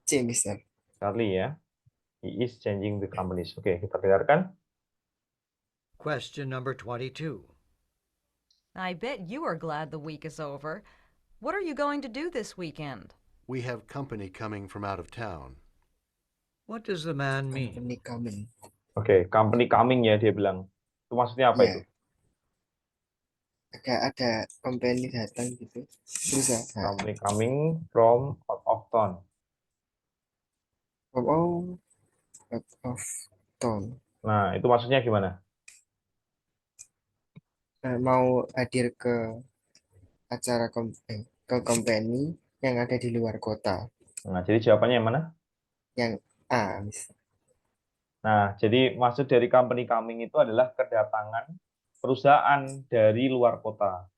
C, Mr. Charlie ya. He is changing the companies. Oke, kita dengarkan. Question number 22. I bet you are glad the week is over. What are you going to do this weekend? We have company coming from out of town. What does the man mean? Company coming. Oke, company coming ya dia bilang. Itu maksudnya apa Iya. itu? Ada company datang gitu. Perusahaan. Company coming from out of town. Oh, out of town. Nah, itu maksudnya gimana? Mau hadir ke acara ke company yang ada di luar kota. Nah, jadi jawabannya yang mana? Yang A, Mr. Nah, jadi maksud dari company coming itu adalah kedatangan perusahaan dari luar kota.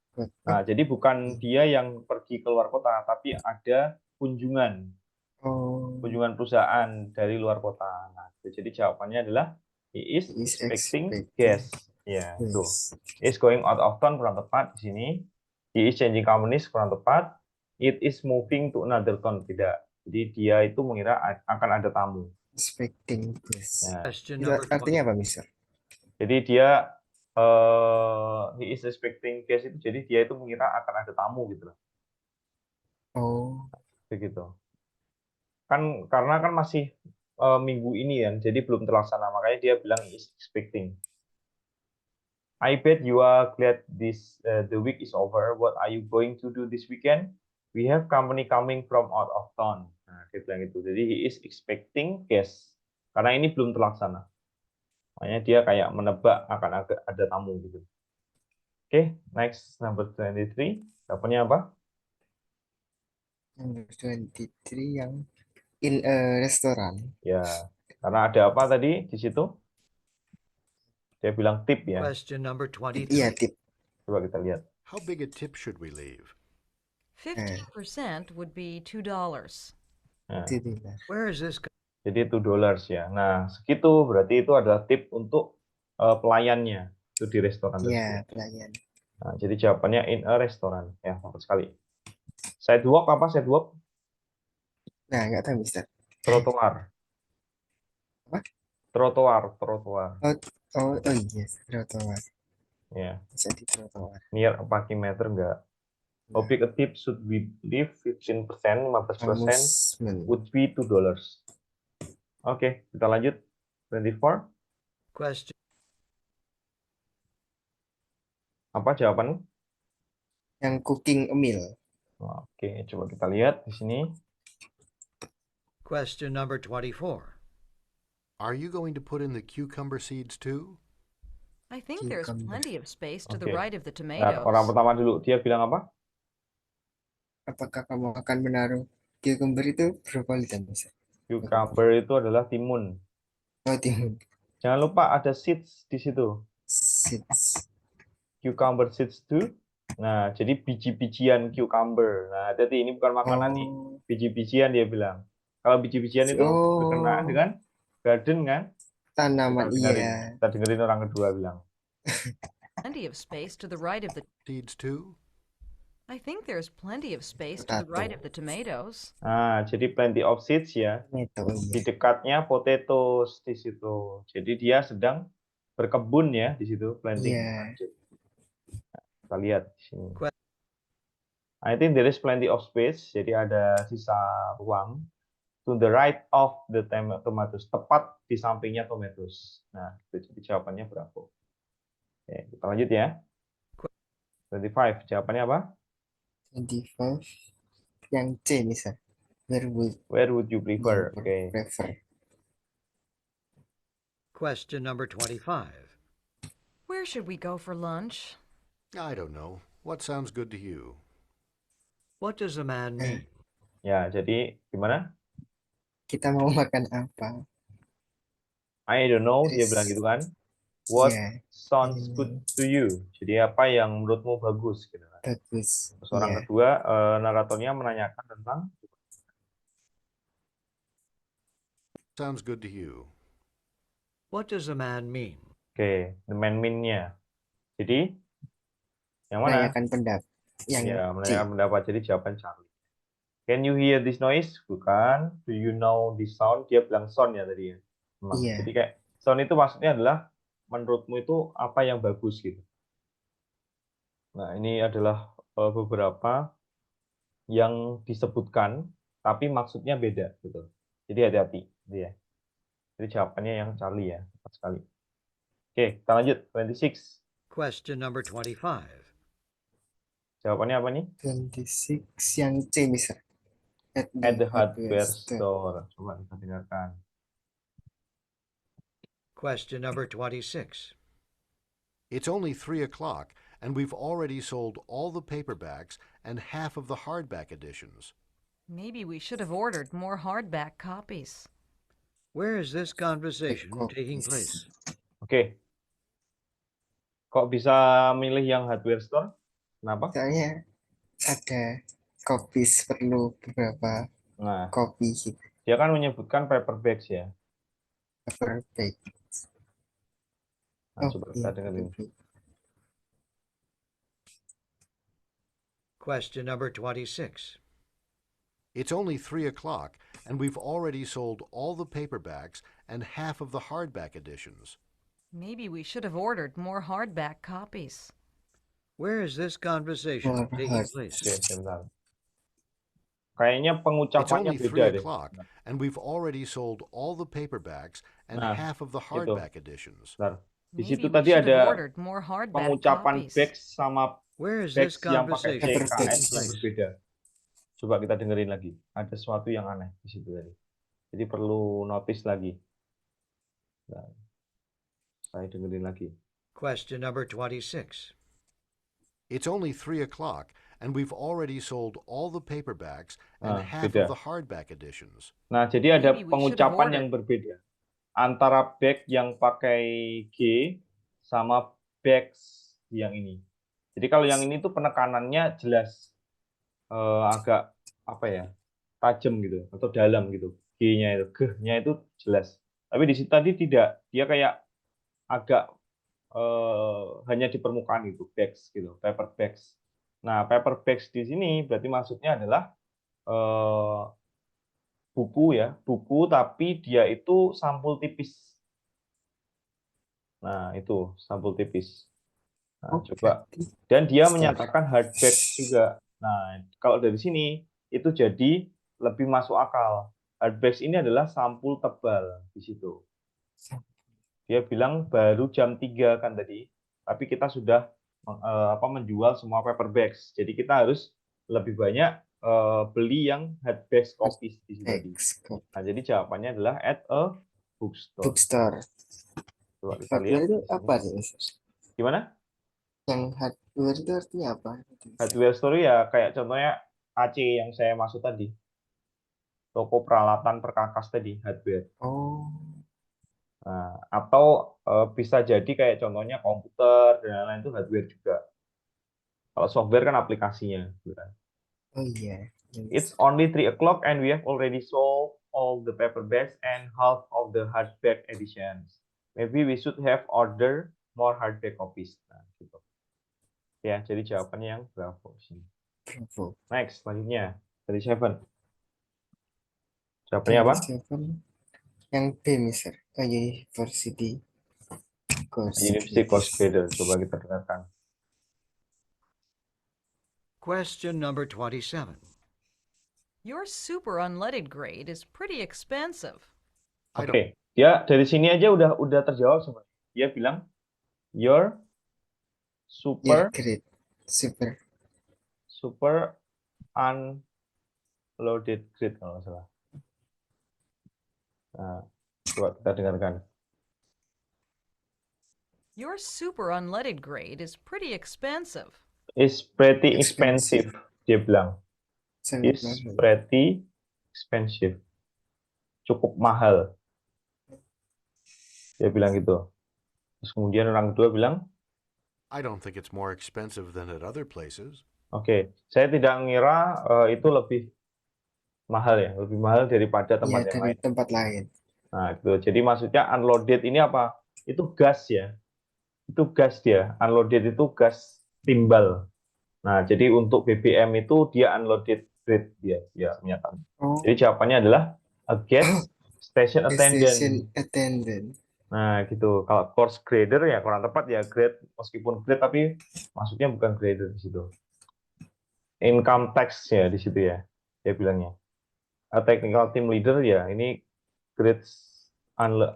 Nah, jadi bukan dia yang pergi ke luar kota, tapi ada kunjungan Oh, perusahaan dari luar kota. Nah, jadi jawabannya adalah he is He is expecting expecting guests. Ya, itu. yes. Is going out of town kurang tepat di sini. He is changing companies kurang tepat. It is moving to another town tidak. Jadi dia itu mengira akan ada tamu. Expecting yes. Ya. Question Itu number artinya apa, Mister? Jadi dia he is expecting guest itu jadi dia itu mengira akan ada tamu gitu loh. Oh, Begitu. Kan karena kan masih minggu ini ya, jadi belum terlaksana makanya dia bilang he is expecting. I bet you are glad the week is over. What are you going to do this weekend? We have company coming from out of town. Nah, dia bilang itu. Jadi he is expecting guests. Karena ini belum terlaksana. Makanya dia kayak menebak akan ada tamu gitu. Oke, next number 23. Jawabannya apa? number 23 yang in a restaurant. Ya, karena ada apa tadi di situ? Dia bilang tip ya. Question number 23. Iya, tip. Coba kita lihat. How big a tip should we leave? 50% would be $2. Nah, Itu dia. Where is this? jadi $2 ya. Nah, segitu berarti itu adalah tip untuk pelayannya itu di restoran Iya, tersebut. pelayan. Nah, jadi jawabannya in a restaurant. Ya, tepat sekali. Sidewalk apa sidewalk? Nah, nggak tahu, Mister. Trotoar. Apa? Trotoar. Oh yes, trotoar. Ya, Bisa di trotoar. near a parking meter enggak. How big a tip should we leave? 15%, 15% Amusement. would be $2. Oke, kita lanjut. 24. Question Apa jawabannya? Yang cooking a meal. Oke, coba kita lihat di sini. Question number 24. Are you going to put in the cucumber seeds too? I think there's Cucumber. plenty of space to the Oke. right of the Nah, orang tomatoes. pertama dulu, dia bilang apa? Apakah kamu akan menaruh cucumber itu berapa liter, Mister? Cucumber itu adalah timun. Oh, timun. Jangan lupa ada seeds di situ. Seeds. Cucumber seeds too. Nah, jadi biji-bijian cucumber. Nah, jadi ini bukan makanan nih. Oh, Biji-bijian dia bilang. Kalau biji-bijian itu berkenaan dengan garden kan? tanaman, Kita dengerin. iya. Kita dengerin orang kedua bilang. Plenty plenty of space to the right of the... Seeds too? I think there's plenty of space to the right of the tomatoes. Nah, jadi plenty of seeds ya. Tomato, Di iya. dekatnya potatoes di situ. Jadi dia sedang berkebun ya di situ, planting. Iya. Kita lihat di sini. Que- I think there is plenty of space. Jadi ada sisa ruang. To the right of the tomatoes. Tepat di sampingnya tomatoes. Nah, itu jadi jawabannya berapa? Oke, kita lanjut ya. 25. Jawabannya apa? 25 yang C misal. Where would you prefer? Oke. Prefer. Question number 25. Where should we go for lunch? I don't know. What sounds good to you? What does a man mean? Ya, jadi gimana? Kita mau makan apa? I don't know, dia Terus, bilang gitu kan. What Iya, sounds good to you? Jadi apa yang menurutmu bagus gitu kan. bagus. Terus orang Iya. kedua, naratornya menanyakan tentang Sounds good to you. What does a man mean? oke, the man mean-nya. Jadi yang mana? Menanyakan pendapat. Yang Ya, C. menanyakan pendapat. Jadi jawaban Charlie. Can you hear this noise? Bukan. Do you know this sound? Dia bilang sound ya tadi ya. Memang. Iya. Jadi kayak sound itu maksudnya adalah menurutmu itu apa yang bagus gitu. Nah, ini adalah beberapa yang disebutkan tapi maksudnya beda gitu. Jadi hati-hati gitu ya. Jadi jawabannya yang Charlie ya, tepat sekali. Oke, kita lanjut 26. Question number 25. Jawabannya apa nih? 26 yang C misal. At the hardware store. Coba kita dengarkan. Question number 26. It's only 3 o'clock, and we've already sold all the paperbacks and half of the hardback editions. Maybe we should have ordered more hardback copies. Where is this conversation Copies. taking place? Oke. Kok bisa milih yang hardware store? Kenapa? Soalnya ada copies, perlu beberapa Nah, kopi gitu. dia kan menyebutkan paperbacks ya. Paperback. Nah, coba kita iya, dengerin. paperback. Question number 26. It's only 3 o'clock, and we've already sold all the paperbacks and half of the hardback editions. Maybe we should have ordered more hardback copies. Where is this conversation More taking hard- place? Oke, sebentar. Kayaknya It's pengucapannya only beda 3 deh. o'clock, and we've already sold all the paperbacks and Nah, half of the itu. hardback editions. Bentar. Di Maybe situ we tadi should have ada ordered more hardback pengucapan copies. backs sama Where is this backs yang pakai conversation CKS taking yang place? berbeda. Coba kita dengerin lagi. Ada sesuatu yang aneh di situ tadi. Jadi perlu notice lagi. Nah, saya dengerin lagi. Question number 26. It's only 3 o'clock, and we've already sold all the paperbacks Ah, and half beda. of the hardback editions. Nah, jadi ada Maybe we should have pengucapan ordered. yang berbeda antara back yang pakai G sama backs yang ini. Jadi kalau yang ini tuh penekanannya jelas agak apa ya, tajam gitu atau dalam gitu. G-nya itu, G-nya itu jelas. Tapi di situ tadi tidak, dia kayak agak hanya di permukaan gitu, backs gitu, paperbacks. Nah, paperbacks di sini berarti maksudnya adalah buku ya, buku tapi dia itu sampul tipis. Nah, itu sampul tipis. Nah, coba. berarti Dan dia Store. menyatakan hardback juga. Nah, kalau dari sini itu jadi lebih masuk akal. Hardbacks ini adalah sampul tebal di situ. Dia bilang baru jam 3 kan tadi, tapi kita sudah menjual semua paperbacks. Jadi kita harus lebih banyak beli yang hardback copies di situ tadi. Nah, jadi jawabannya adalah at a bookstore. Bookstore. Coba kita lihat. Hardware itu di sini. apa sih? Gimana? Yang hardware itu artinya apa? Hardware store ya kayak contohnya AC yang saya maksud tadi. Toko peralatan perkakas tadi, hardware. Oh, Nah, atau bisa jadi kayak contohnya komputer dan lain-lain itu hardware juga. Kalau software kan aplikasinya. Gitu kan. oh iya. It's only 3 o'clock and we have already sold all the paperbacks and half of the hardback editions. Maybe we should have ordered more hardback copies. Nah, gitu. Oke ya, jadi jawabannya yang bravo sini. Bravo. Next, selanjutnya. 37. Jawabannya apa? 37. Yang B, Mister. University course University course credits. grader. Coba kita dengarkan. Question number 27. Your super unleaded grade is pretty expensive. I don't. Oke, dia dari sini aja udah terjawab sebenarnya. Dia bilang your Your super grade. Super. unloaded grade kalau nggak salah. Nah, coba kita dengarkan. Your super unleaded grade is pretty expensive. Is pretty Expensive. expensive. Dia bilang Sangat is mahal. pretty expensive. Cukup mahal. Dia bilang gitu. Terus kemudian orang kedua bilang, I don't think it's more expensive than at other places. oke, saya tidak mengira itu lebih mahal ya, lebih mahal daripada tempat Ya, yang dari lain. tempat lain. Nah, gitu. Jadi maksudnya unloaded ini apa? Itu gas ya. Itu gas dia. Unloaded itu gas timbal. Nah, jadi untuk BBM itu dia unloaded grade dia menyatakan. Oh, Jadi jawabannya adalah a gas station the attendant. station attendant. Nah, gitu. Kalau course grader ya kurang tepat ya grade, meskipun grade tapi maksudnya bukan grader di situ. Income tax ya di situ ya. Dia bilangnya. A technical team leader ya, ini grade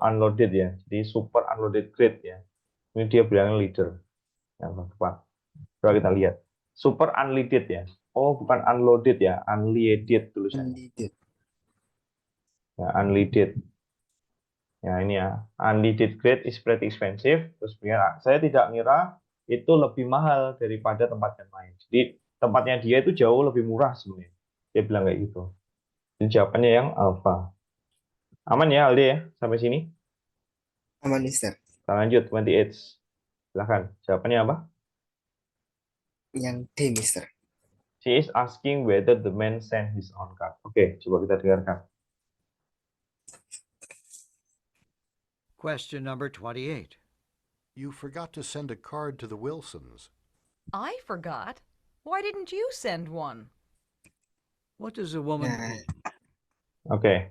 unloaded ya. Jadi super unloaded grade ya. Ini dia bilangnya leader. Yang tepat. Coba kita lihat. Super unleaded ya. Oh, bukan unloaded ya, unleaded tulisannya. Unleaded. Ya, unleaded. Ya, ini ya. Unleaded grade is pretty expensive. Terus saya tidak ngira itu lebih mahal daripada tempat yang lain. Jadi tempatnya dia itu jauh lebih murah sebenarnya. Dia bilang kayak gitu. Jadi jawabannya yang alpha. Aman ya Aldi ya sampai sini? Aman, Mister. Kita lanjut 28. Silahkan. Jawabannya apa? Yang D, Mister. She is asking whether the man sent his own card. Oke, coba kita dengarkan. Question number 28. You forgot to send a card to the Wilsons. I forgot. Why didn't you send one? What does a woman Nah, mean? Oke.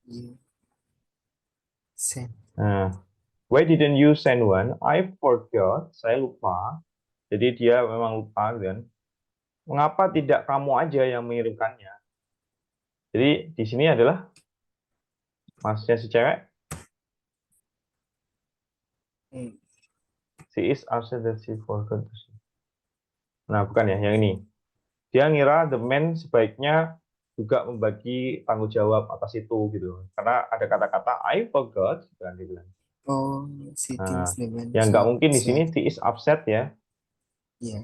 you send. Nah, why didn't you send one? I forgot. Saya lupa. Jadi dia memang lupa kan. Mengapa tidak kamu aja yang mengirimkannya? Jadi di sini adalah maksudnya si cewek. Hmm. She is upset that she forgot to send. Nah, bukan ya, yang ini. Dia ngira the man sebaiknya juga membagi tanggung jawab atas itu gitu. Karena ada kata-kata I forgot, gitu kan dia bilang. Oh, she Nah, thinks the man yang nggak should mungkin di sini send. she is upset ya. Ya,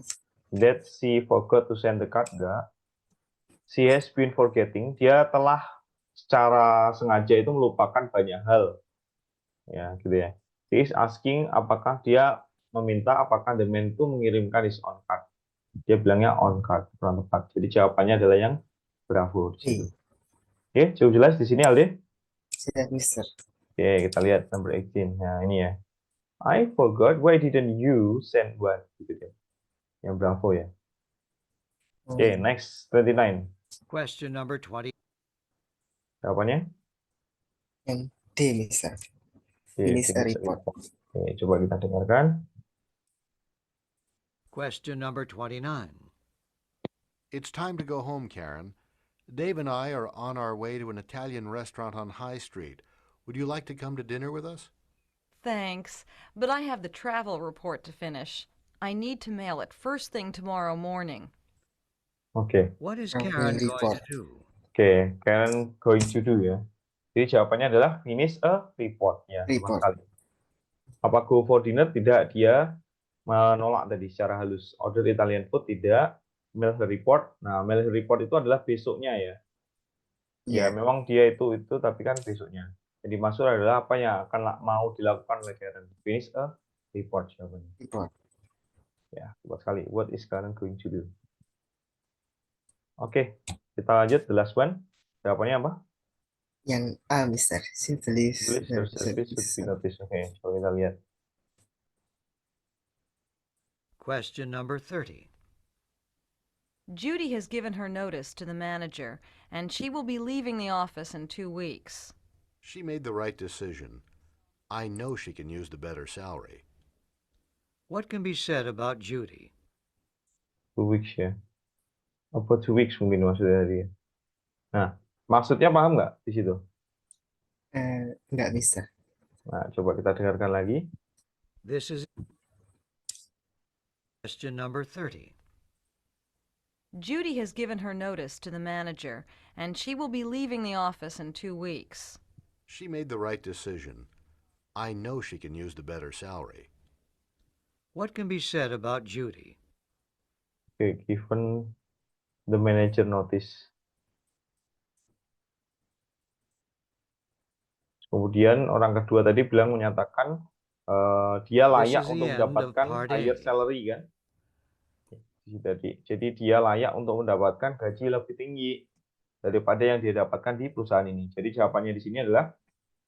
That she forgot to send the card, enggak. She has been forgetting. Dia telah secara sengaja itu melupakan banyak hal. Ya, gitu ya. She is asking apakah dia meminta apakah the man itu mengirimkan his own card. Dia bilangnya on card, kurang tepat. Jadi jawabannya adalah yang bravo di situ. D. Oke, cukup jelas di sini Aldi? Siap, Mister. Oke, kita lihat number 18. Nah, ini ya. I forgot, why didn't you send one? Gitu ya. Yang bravo ya. Oke, Oh, next 29. Question number 20. Jawabannya? yang D, Mister. Oke, Finish a finish report. report. Oke, coba kita dengarkan. Question number 29. It's time to go home, Karen. Dave and I are on our way to an Italian restaurant on High Street. Would you like to come to dinner with us? Thanks, but I have the travel report to finish. I need to mail it first thing tomorrow morning. Oke, What is Travel Karen going report. to do? oke, Karen going to do ya. Jadi jawabannya adalah finish a report ya, sama Report. sekali. Apa go for dinner? Tidak, dia menolak tadi secara halus. Order Italian food tidak. Mail her report. Nah, mail her report itu adalah besoknya ya. Ya, Ya, memang dia itu tapi kan besoknya. Jadi maksud adalah apa yang akan mau dilakukan oleh Karen. Finish a report jawabannya. report. Ya, tepat sekali. What is Karen going to do? Oke, kita lanjut the last one. Jawabannya apa? Yang A, Mister. She believes Believes her her service should be noticed. Oke, coba kita lihat. Question number 30. Judy has given her notice to the manager, and she will be leaving the office in 2 weeks. She made the right decision. I know she can use the better salary. What can be said about Judy? 2 weeks ya. Apa 2 weeks mungkin maksudnya dia. Nah, maksudnya paham nggak di situ? Enggak, Mister. Nah, coba kita dengarkan lagi. This is question number 30. Judy has given her notice to the manager, and she will be leaving the office in 2 weeks. She made the right decision. I know she can use the better salary. What can be said about Judy? Oke, given the manager notice. Kemudian orang kedua tadi bilang menyatakan dia This layak is the untuk end of mendapatkan part higher A. salary kan. Jadi dia layak untuk mendapatkan gaji lebih tinggi daripada yang dia dapatkan di perusahaan ini. Jadi jawabannya di sini adalah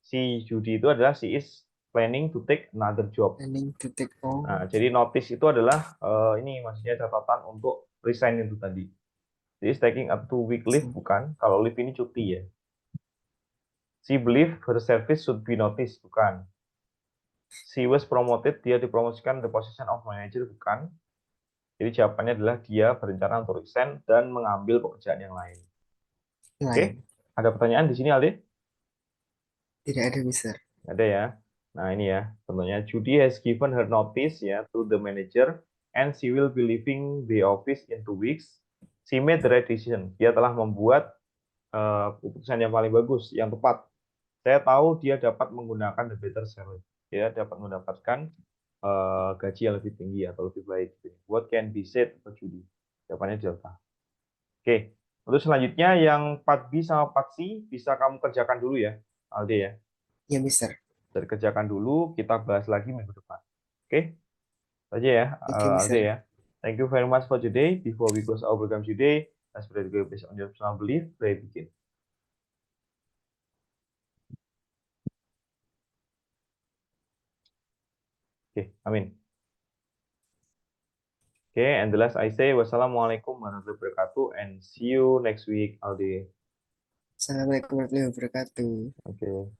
si Judy itu adalah she is planning to take another job. Planning to take all. Nah, jadi notice itu adalah ini maksudnya catatan untuk resign itu tadi. She is taking a 2-week leave, bukan. Kalau leave ini cuti ya. She believe her service should be noticed, bukan. She was promoted, dia dipromosikan the position of manager, bukan. Jadi jawabannya adalah dia berencana untuk resign dan mengambil pekerjaan yang lain. Oke, ada pertanyaan di sini Aldi? Tidak ada, Mister. Ada ya. Nah ini ya, contohnya Judy has given her notice ya to the manager and she will be leaving the office in 2 weeks. She made the right decision. Dia telah membuat keputusan yang paling bagus, yang tepat. Saya tahu dia dapat menggunakan the better salary. Dia dapat mendapatkan gaji yang lebih tinggi atau lebih baik. What can be said about Judy? Jawabannya delta. Oke, untuk selanjutnya yang part B sama part C bisa kamu kerjakan dulu ya, Alde ya. Ya, Mister. Dan kerjakan dulu, kita bahas lagi minggu depan. Oke? Saja ya, Oke, Alde Mister. ya. Thank you very much for today. Before we close our program today, let's pray together based on your personal belief. Pray begin. Oke, amin. Oke, and the last I say, wassalamualaikum warahmatullahi wabarakatuh, and see you next week, Aldi. Assalamualaikum warahmatullahi wabarakatuh. Oke.